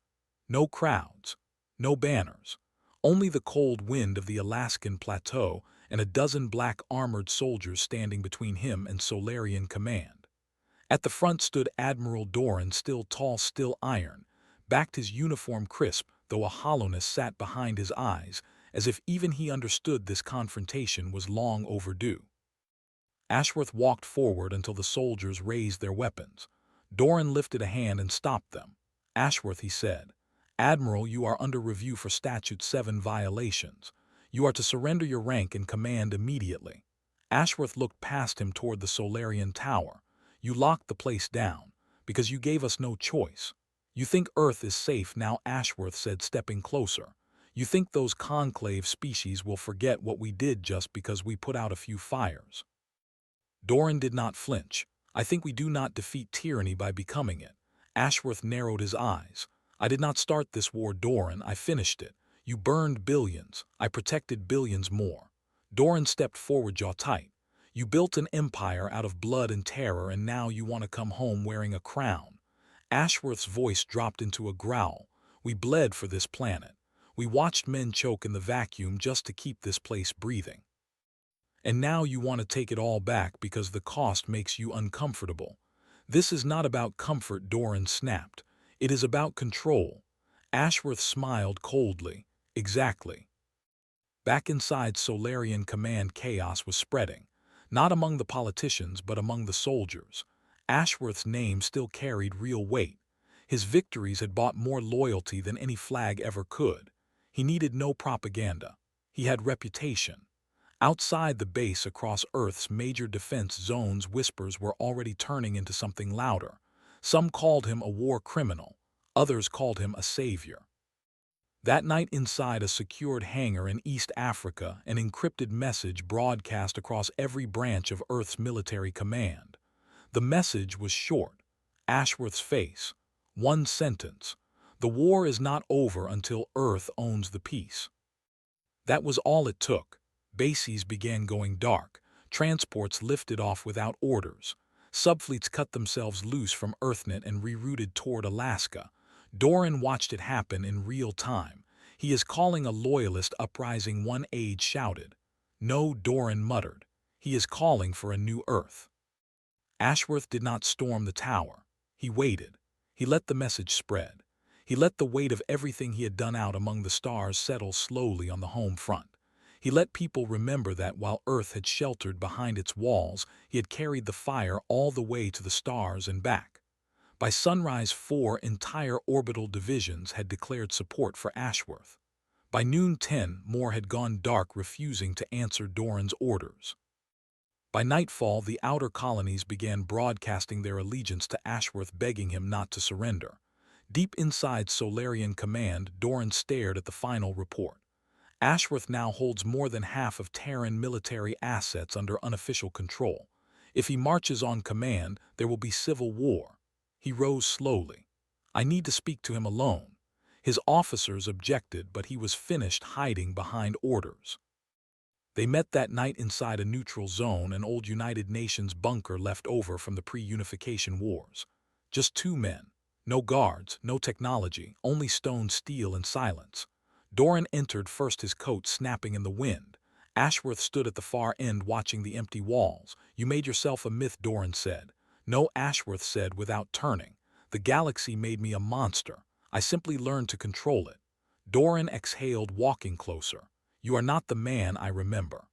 No crowds, no banners, only the cold wind of the Alaskan plateau and a dozen black armored soldiers standing between him and Solarian command. At the front stood Admiral Doran, still tall, still iron, backed, his uniform crisp, though a hollowness sat behind his eyes, as if even he understood this confrontation was long overdue. Ashworth walked forward until the soldiers raised their weapons. Doran lifted a hand and stopped them. Ashworth, he said, Admiral, you are under review for Statute 7 violations. You are to surrender your rank and command immediately. Ashworth looked past him toward the Solarian tower. You locked the place down, because you gave us no choice. You think Earth is safe now, Ashworth said, stepping closer. You think those conclave species will forget what we did just because we put out a few fires. Doran did not flinch. I think we do not defeat tyranny by becoming it. Ashworth narrowed his eyes. I did not start this war, Doran, I finished it. You burned billions. I protected billions more. Doran stepped forward, jaw tight. You built an empire out of blood and terror, and now you want to come home wearing a crown. Ashworth's voice dropped into a growl. We bled for this planet. We watched men choke in the vacuum just to keep this place breathing. And now you want to take it all back because the cost makes you uncomfortable. This is not about comfort, Doran snapped. It is about control. Ashworth smiled coldly. Exactly. Back inside Solarian command, chaos was spreading. Not among the politicians, but among the soldiers. Ashworth's name still carried real weight. His victories had bought more loyalty than any flag ever could. He needed no propaganda. He had reputation. Outside the base, across Earth's major defense zones, whispers were already turning into something louder. Some called him a war criminal. Others called him a savior. That night, inside a secured hangar in East Africa, an encrypted message broadcast across every branch of Earth's military command. The message was short. Ashworth's face. One sentence. The war is not over until Earth owns the peace. That was all it took. Bases began going dark. Transports lifted off without orders. Subfleets cut themselves loose from EarthNet and rerouted toward Alaska. Doran watched it happen in real time. He is calling a loyalist uprising, one aide shouted. No, Doran muttered. He is calling for a new Earth. Ashworth did not storm the tower. He waited. He let the message spread. He let the weight of everything he had done out among the stars settle slowly on the home front. He let people remember that while Earth had sheltered behind its walls, he had carried the fire all the way to the stars and back. By sunrise, 4 entire orbital divisions had declared support for Ashworth. By noon, 10 more had gone dark, refusing to answer Doran's orders. By nightfall, the outer colonies began broadcasting their allegiance to Ashworth, begging him not to surrender. Deep inside Solarian command, Doran stared at the final report. Ashworth now holds more than half of Terran military assets under unofficial control. If he marches on command, there will be civil war. He rose slowly. I need to speak to him alone. His officers objected, but he was finished hiding behind orders. They met that night inside a neutral zone, an old United Nations bunker left over from the pre-unification wars. Just 2 men. No guards, no technology, only stone, steel, and silence. Doran entered first, his coat snapping in the wind. Ashworth stood at the far end watching the empty walls. You made yourself a myth, Doran said. No, Ashworth said without turning. The galaxy made me a monster. I simply learned to control it. Doran exhaled, walking closer. You are not the man I remember.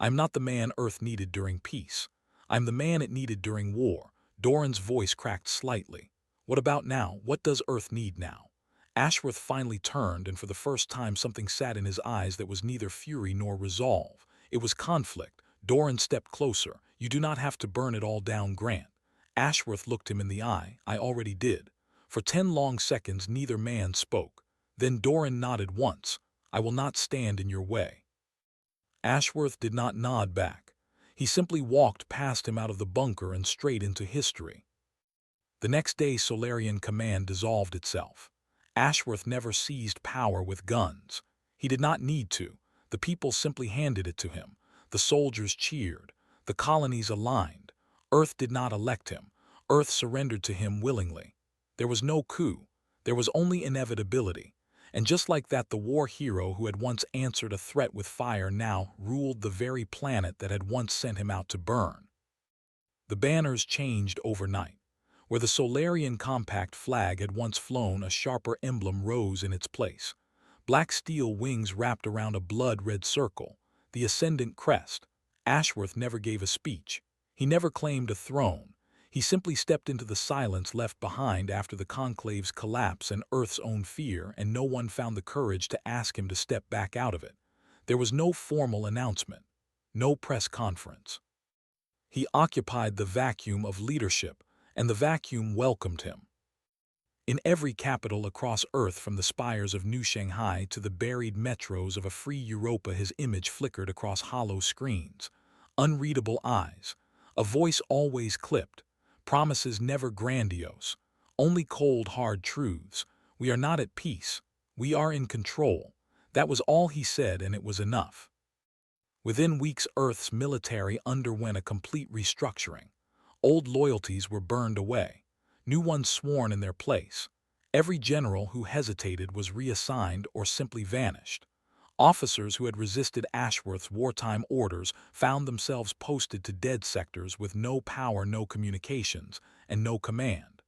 I'm not the man Earth needed during peace. I'm the man it needed during war. Doran's voice cracked slightly. What about now? What does Earth need now? Ashworth finally turned, and for the first time something sat in his eyes that was neither fury nor resolve. It was conflict. Doran stepped closer. You do not have to burn it all down, Grant. Ashworth looked him in the eye. I already did. For 10 long seconds neither man spoke. Then Doran nodded once. I will not stand in your way. Ashworth did not nod back. He simply walked past him out of the bunker and straight into history. The next day, Solarian Command dissolved itself. Ashworth never seized power with guns. He did not need to. The people simply handed it to him. The soldiers cheered. The colonies aligned. Earth did not elect him. Earth surrendered to him willingly. There was no coup. There was only inevitability. And just like that, the war hero who had once answered a threat with fire now ruled the very planet that had once sent him out to burn. The banners changed overnight. Where the Solarian Compact flag had once flown, a sharper emblem rose in its place. Black steel wings wrapped around a blood-red circle, the ascendant crest. Ashworth never gave a speech. He never claimed a throne. He simply stepped into the silence left behind after the conclave's collapse and Earth's own fear, and no one found the courage to ask him to step back out of it. There was no formal announcement, no press conference. He occupied the vacuum of leadership, and the vacuum welcomed him. In every capital across Earth, from the spires of New Shanghai to the buried metros of a free Europa, his image flickered across hollow screens. Unreadable eyes. A voice always clipped. Promises never grandiose. Only cold, hard truths. We are not at peace. We are in control. That was all he said, and it was enough. Within weeks, Earth's military underwent a complete restructuring. Old loyalties were burned away, new ones sworn in their place. Every general who hesitated was reassigned or simply vanished. Officers who had resisted Ashworth's wartime orders found themselves posted to dead sectors with no power, no communications, and no command.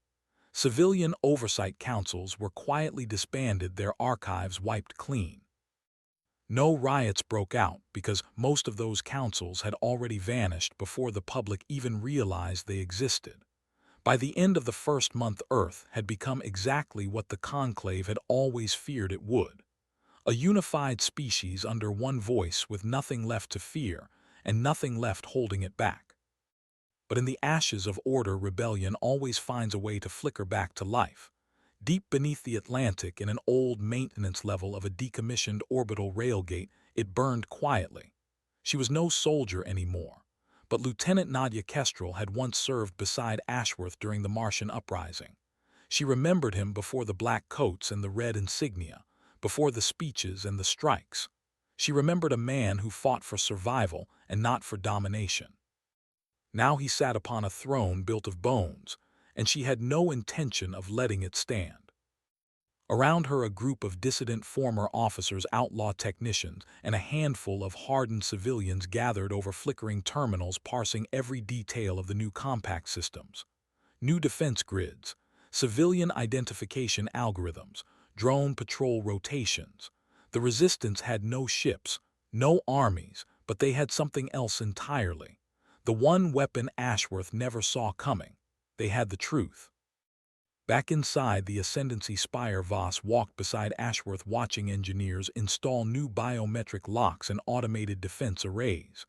Civilian oversight councils were quietly disbanded, their archives wiped clean. No riots broke out because most of those councils had already vanished before the public even realized they existed. By the end of the first month, Earth had become exactly what the conclave had always feared it would. A unified species under one voice, with nothing left to fear and nothing left holding it back. But in the ashes of order, rebellion always finds a way to flicker back to life. Deep beneath the Atlantic, in an old maintenance level of a decommissioned orbital railgate, it burned quietly. She was no soldier anymore, but Lieutenant Nadia Kestrel had once served beside Ashworth during the Martian uprising. She remembered him before the black coats and the red insignia, before the speeches and the strikes. She remembered a man who fought for survival and not for domination. Now he sat upon a throne built of bones, and she had no intention of letting it stand. Around her, a group of dissident former officers, outlaw technicians, and a handful of hardened civilians gathered over flickering terminals, parsing every detail of the new compact systems. New defense grids, civilian identification algorithms, drone patrol rotations. The resistance had no ships, no armies, but they had something else entirely. The one weapon Ashworth never saw coming. They had the truth. Back inside the Ascendancy spire, Voss walked beside Ashworth, watching engineers install new biometric locks and automated defense arrays.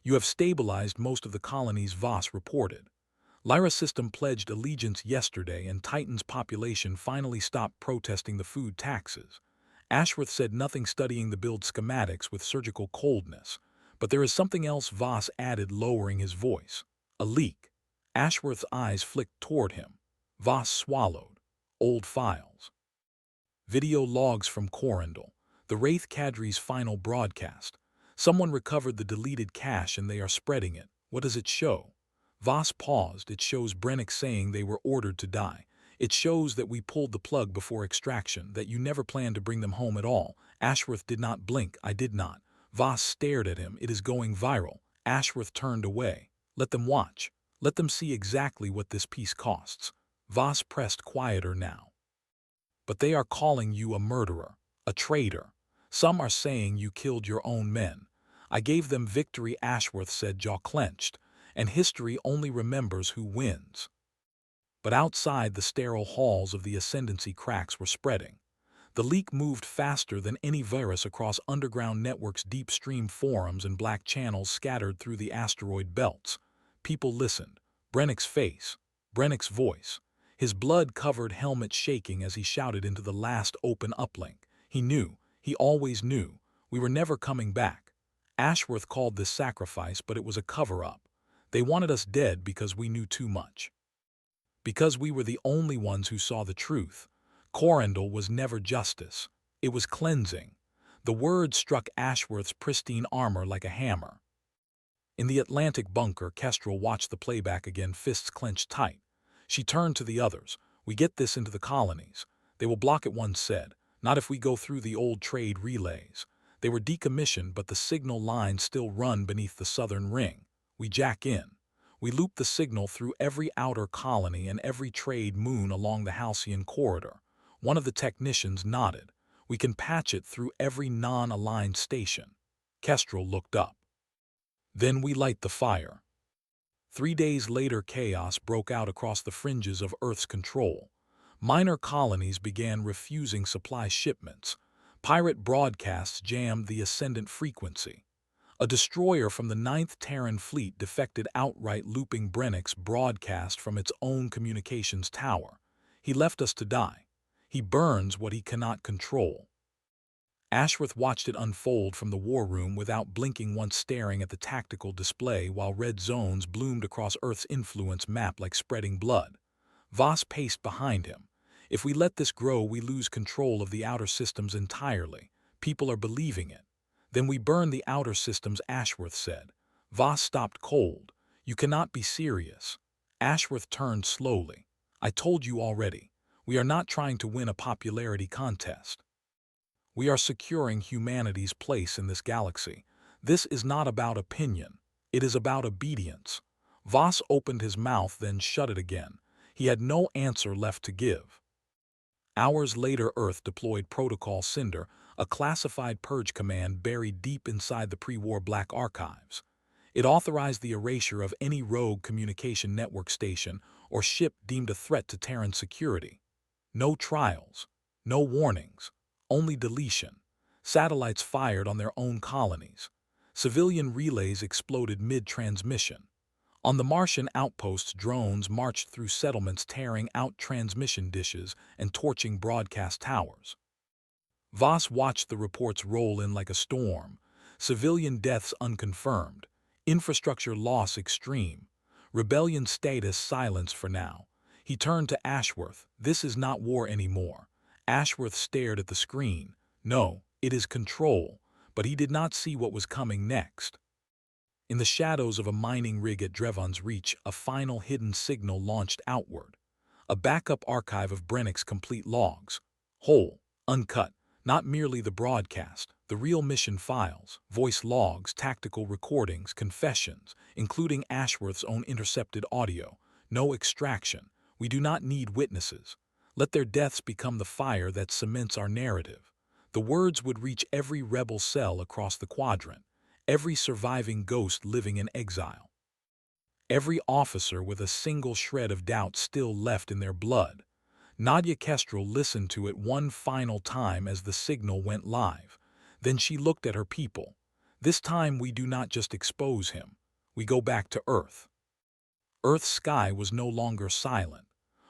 "You have stabilized most of the colonies," Voss reported. "Lyra system pledged allegiance yesterday, and Titan's population finally stopped protesting the food taxes." Ashworth said nothing, studying the build schematics with surgical coldness. "But there is something else," Voss added, lowering his voice. "A leak." Ashworth's eyes flicked toward him. Voss swallowed. "Old files. Video logs from Corindel. The Wraith Cadre's final broadcast. Someone recovered the deleted cache and they are spreading it. What does it show?" Voss paused. "It shows Brennick saying they were ordered to die. It shows that we pulled the plug before extraction, that you never planned to bring them home at all." Ashworth did not blink. "I did not." Voss stared at him. "It is going viral." Ashworth turned away. "Let them watch. Let them see exactly what this piece costs." Voss pressed quieter now. "But they are calling you a murderer, a traitor. Some are saying you killed your own men." "I gave them victory," Ashworth said, jaw clenched, "and history only remembers who wins." But outside, the sterile halls of the Ascendancy, cracks were spreading. The leak moved faster than any virus across underground networks, deep stream forums, and black channels scattered through the asteroid belts. People listened. Brennick's face, Brennick's voice, his blood-covered helmet shaking as he shouted into the last open uplink. He knew, he always knew, we were never coming back. Ashworth called this sacrifice, but it was a cover-up. They wanted us dead because we knew too much. Because we were the only ones who saw the truth. Corundel was never justice. It was cleansing. The words struck Ashworth's pristine armor like a hammer. In the Atlantic bunker, Kestrel watched the playback again, fists clenched tight. She turned to the others. "We get this into the colonies. They will block it," one said. "Not if we go through the old trade relays. They were decommissioned, but the signal lines still run beneath the southern ring. We jack in. We loop the signal through every outer colony and every trade moon along the Halcyon corridor." One of the technicians nodded. "We can patch it through every non-aligned station." Kestrel looked up. "Then we light the fire." 3 days later, chaos broke out across the fringes of Earth's control. Minor colonies began refusing supply shipments. Pirate broadcasts jammed the ascendant frequency. A destroyer from the 9th Terran Fleet defected outright, looping Brennick's broadcast from its own communications tower. "He left us to die. He burns what he cannot control." Ashworth watched it unfold from the war room without blinking, once staring at the tactical display while red zones bloomed across Earth's influence map like spreading blood. Voss paced behind him. "If we let this grow, we lose control of the outer systems entirely. People are believing it." "Then we burn the outer systems," Ashworth said. Voss stopped cold. "You cannot be serious." Ashworth turned slowly. "I told you already. We are not trying to win a popularity contest. We are securing humanity's place in this galaxy. This is not about opinion. It is about obedience." Voss opened his mouth, then shut it again. He had no answer left to give. Hours later, Earth deployed Protocol Cinder, a classified purge command buried deep inside the pre-war Black Archives. It authorized the erasure of any rogue communication network station or ship deemed a threat to Terran security. No trials, no warnings, only deletion. Satellites fired on their own colonies. Civilian relays exploded mid-transmission. On the Martian outposts, drones marched through settlements, tearing out transmission dishes and torching broadcast towers. Voss watched the reports roll in like a storm. Civilian deaths unconfirmed. Infrastructure loss extreme. Rebellion status silence for now. He turned to Ashworth. "This is not war anymore." Ashworth stared at the screen. "No, it is control." But he did not see what was coming next. In the shadows of a mining rig at Drevon's Reach, a final hidden signal launched outward. A backup archive of Brennick's complete logs. Whole, uncut, not merely the broadcast, the real mission files, voice logs, tactical recordings, confessions, including Ashworth's own intercepted audio. No extraction. "We do not need witnesses. Let their deaths become the fire that cements our narrative." The words would reach every rebel cell across the quadrant, every surviving ghost living in exile, every officer with a single shred of doubt still left in their blood. Nadia Kestrel listened to it one final time as the signal went live. Then she looked at her people. "This time we do not just expose him. We go back to Earth." Earth's sky was no longer silent.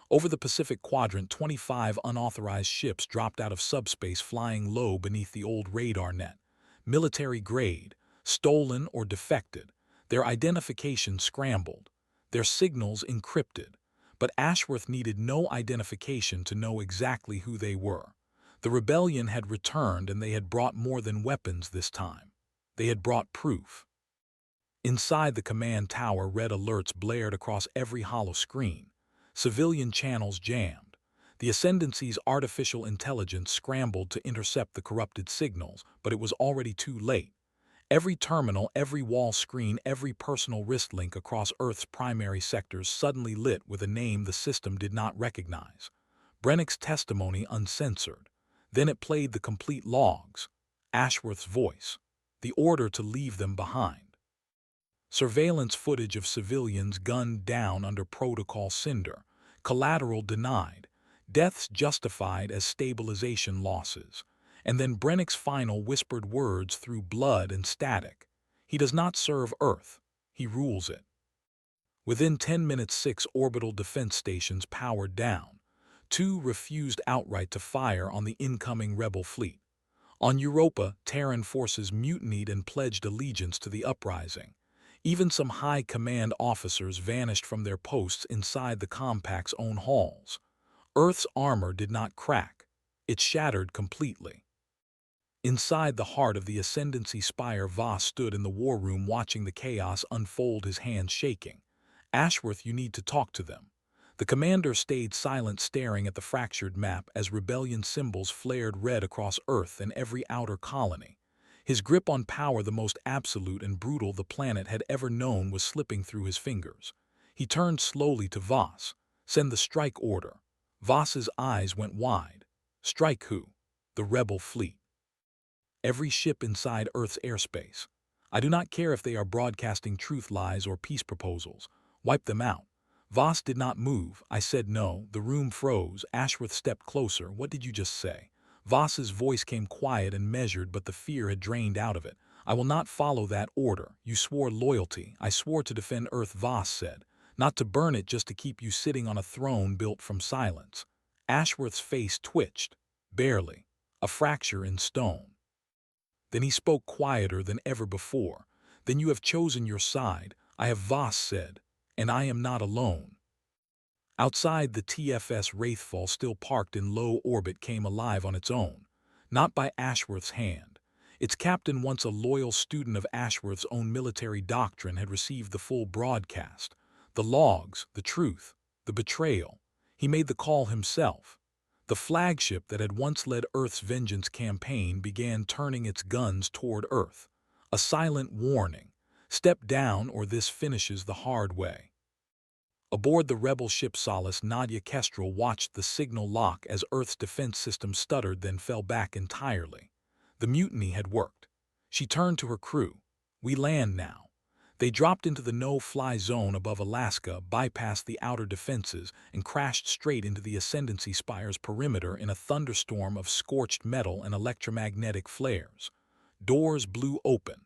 Over the Pacific Quadrant, 25 unauthorized ships dropped out of subspace, flying low beneath the old radar net. Military grade, stolen or defected, their identification scrambled, their signals encrypted. But Ashworth needed no identification to know exactly who they were. The rebellion had returned, and they had brought more than weapons this time. They had brought proof. Inside the command tower, red alerts blared across every hollow screen. Civilian channels jammed. The Ascendancy's artificial intelligence scrambled to intercept the corrupted signals, but it was already too late. Every terminal, every wall screen, every personal wrist link across Earth's primary sectors suddenly lit with a name the system did not recognize. Brennick's testimony uncensored. Then it played the complete logs. Ashworth's voice. The order to leave them behind. Surveillance footage of civilians gunned down under Protocol Cinder. Collateral denied. Deaths justified as stabilization losses. And then Brennick's final whispered words through blood and static. "He does not serve Earth. He rules it." Within 10 minutes, 6 orbital defense stations powered down. 2 refused outright to fire on the incoming rebel fleet. On Europa, Terran forces mutinied and pledged allegiance to the uprising. Even some high command officers vanished from their posts inside the compact's own halls. Earth's armor did not crack. It shattered completely. Inside the heart of the Ascendancy spire, Voss stood in the war room watching the chaos unfold, his hands shaking. Ashworth, you need to talk to them. The commander stayed silent, staring at the fractured map as rebellion symbols flared red across Earth and every outer colony. His grip on power, the most absolute and brutal the planet had ever known, was slipping through his fingers. He turned slowly to Voss. Send the strike order. Voss's eyes went wide. Strike who? The rebel fleet. Every ship inside Earth's airspace. I do not care if they are broadcasting truth lies or peace proposals. Wipe them out. Voss did not move. I said no. The room froze. Ashworth stepped closer. What did you just say? Voss's voice came quiet and measured, but the fear had drained out of it. I will not follow that order. You swore loyalty. I swore to defend Earth, Voss said. Not to burn it just to keep you sitting on a throne built from silence. Ashworth's face twitched. Barely. A fracture in stone. Then he spoke quieter than ever before. Then you have chosen your side, I have, Voss said, and I am not alone. Outside, the TFS Wraithfall, still parked in low orbit, came alive on its own, not by Ashworth's hand. Its captain, once a loyal student of Ashworth's own military doctrine, had received the full broadcast. The logs, the truth, the betrayal. He made the call himself. The flagship that had once led Earth's vengeance campaign began turning its guns toward Earth. A silent warning. Step down or this finishes the hard way. Aboard the rebel ship Solace, Nadia Kestrel watched the signal lock as Earth's defense system stuttered, then fell back entirely. The mutiny had worked. She turned to her crew. We land now. They dropped into the no-fly zone above Alaska, bypassed the outer defenses, and crashed straight into the Ascendancy spire's perimeter in a thunderstorm of scorched metal and electromagnetic flares. Doors blew open.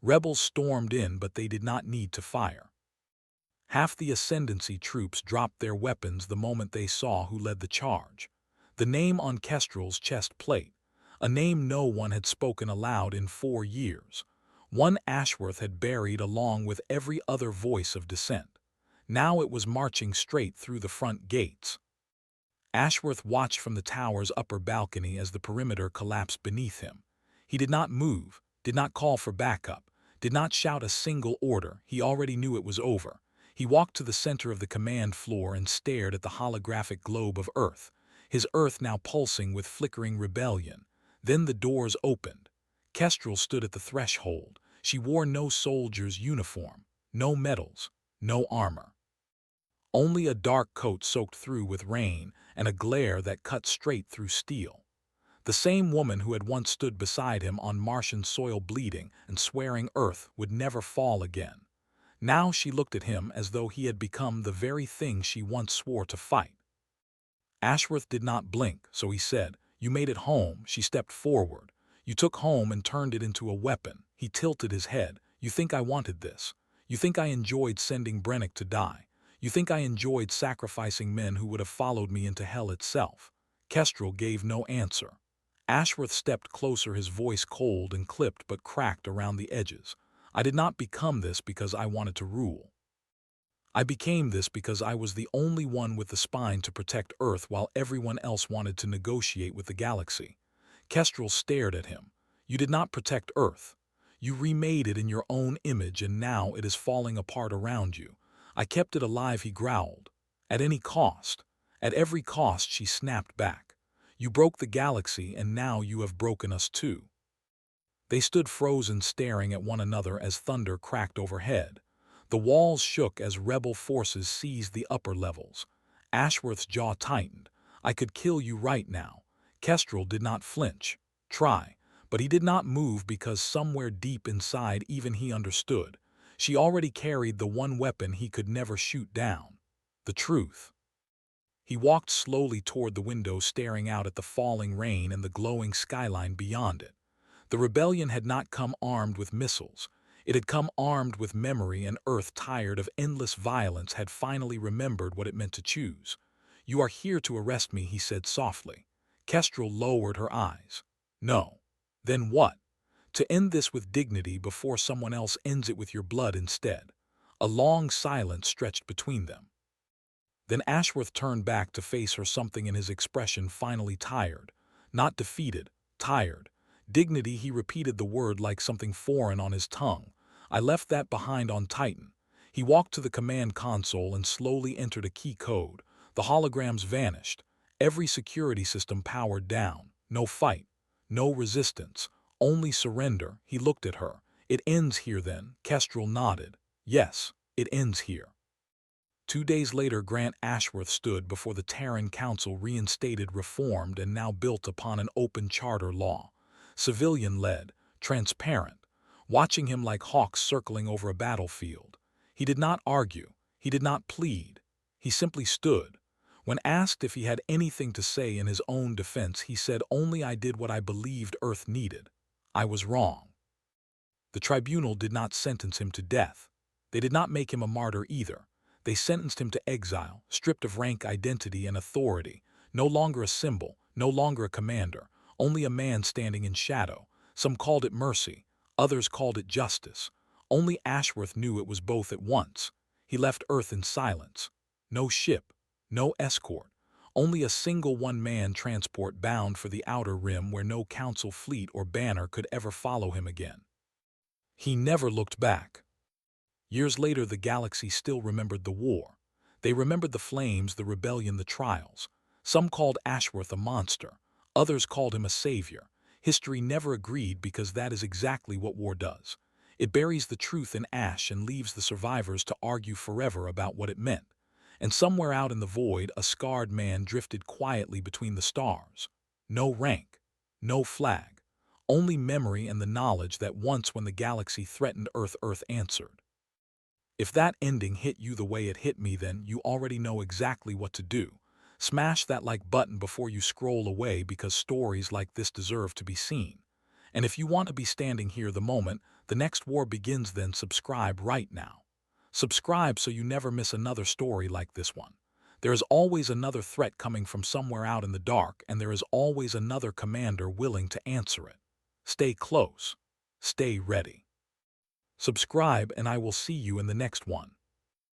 Rebels stormed in, but they did not need to fire. Half the Ascendancy troops dropped their weapons the moment they saw who led the charge. The name on Kestrel's chest plate, a name no one had spoken aloud in 4 years. One Ashworth had buried along with every other voice of dissent. Now it was marching straight through the front gates. Ashworth watched from the tower's upper balcony as the perimeter collapsed beneath him. He did not move, did not call for backup, did not shout a single order. He already knew it was over. He walked to the center of the command floor and stared at the holographic globe of Earth, his Earth now pulsing with flickering rebellion. Then the doors opened. Kestrel stood at the threshold. She wore no soldier's uniform, no medals, no armor. Only a dark coat soaked through with rain and a glare that cut straight through steel. The same woman who had once stood beside him on Martian soil, bleeding and swearing Earth would never fall again. Now she looked at him as though he had become the very thing she once swore to fight. Ashworth did not blink, so he said, "You made it home." She stepped forward. "You took home and turned it into a weapon." He tilted his head. "You think I wanted this? You think I enjoyed sending Brennick to die? You think I enjoyed sacrificing men who would have followed me into hell itself?" Kestrel gave no answer. Ashworth stepped closer, his voice cold and clipped but cracked around the edges. "I did not become this because I wanted to rule. I became this because I was the only one with the spine to protect Earth while everyone else wanted to negotiate with the galaxy." Kestrel stared at him. "You did not protect Earth. You remade it in your own image, and now it is falling apart around you. I kept it alive," he growled. "At any cost. At every cost," she snapped back. "You broke the galaxy, and now you have broken us too." They stood frozen, staring at one another as thunder cracked overhead. The walls shook as rebel forces seized the upper levels. Ashworth's jaw tightened. "I could kill you right now." Kestrel did not flinch. Try. But he did not move because somewhere deep inside even he understood. She already carried the one weapon he could never shoot down. The truth. He walked slowly toward the window, staring out at the falling rain and the glowing skyline beyond it. The rebellion had not come armed with missiles. It had come armed with memory, and Earth, tired of endless violence, had finally remembered what it meant to choose. "You are here to arrest me," he said softly. Kestrel lowered her eyes. "No. Then what? To end this with dignity before someone else ends it with your blood instead. A long silence stretched between them. Then Ashworth turned back to face her, something in his expression finally tired. Not defeated, tired. Dignity, he repeated the word like something foreign on his tongue. I left that behind on Titan. He walked to the command console and slowly entered a key code. The holograms vanished. Every security system powered down. No fight. No resistance. Only surrender. He looked at her. It ends here then. Kestrel nodded. Yes, it ends here. 2 days later, Grant Ashworth stood before the Terran Council, reinstated, reformed, and now built upon an open charter law. Civilian-led, transparent, watching him like hawks circling over a battlefield. He did not argue. He did not plead. He simply stood. When asked if he had anything to say in his own defense, he said, "Only I did what I believed Earth needed. I was wrong." The tribunal did not sentence him to death. They did not make him a martyr either. They sentenced him to exile, stripped of rank, identity, and authority. No longer a symbol, no longer a commander, only a man standing in shadow. Some called it mercy, others called it justice. Only Ashworth knew it was both at once. He left Earth in silence. No ship, no escort, only a single one-man transport bound for the outer rim where no council fleet or banner could ever follow him again. He never looked back. Years later, the galaxy still remembered the war. They remembered the flames, the rebellion, the trials. Some called Ashworth a monster. Others called him a savior. History never agreed, because that is exactly what war does. It buries the truth in ash and leaves the survivors to argue forever about what it meant. And somewhere out in the void, a scarred man drifted quietly between the stars. No rank, no flag, only memory and the knowledge that once, when the galaxy threatened Earth, Earth answered. If that ending hit you the way it hit me, then you already know exactly what to do. Smash that like button before you scroll away, because stories like this deserve to be seen. And if you want to be standing here the moment the next war begins, then subscribe right now. Subscribe so you never miss another story like this one. There is always another threat coming from somewhere out in the dark, and there is always another commander willing to answer it. Stay close. Stay ready. Subscribe, and I will see you in the next one.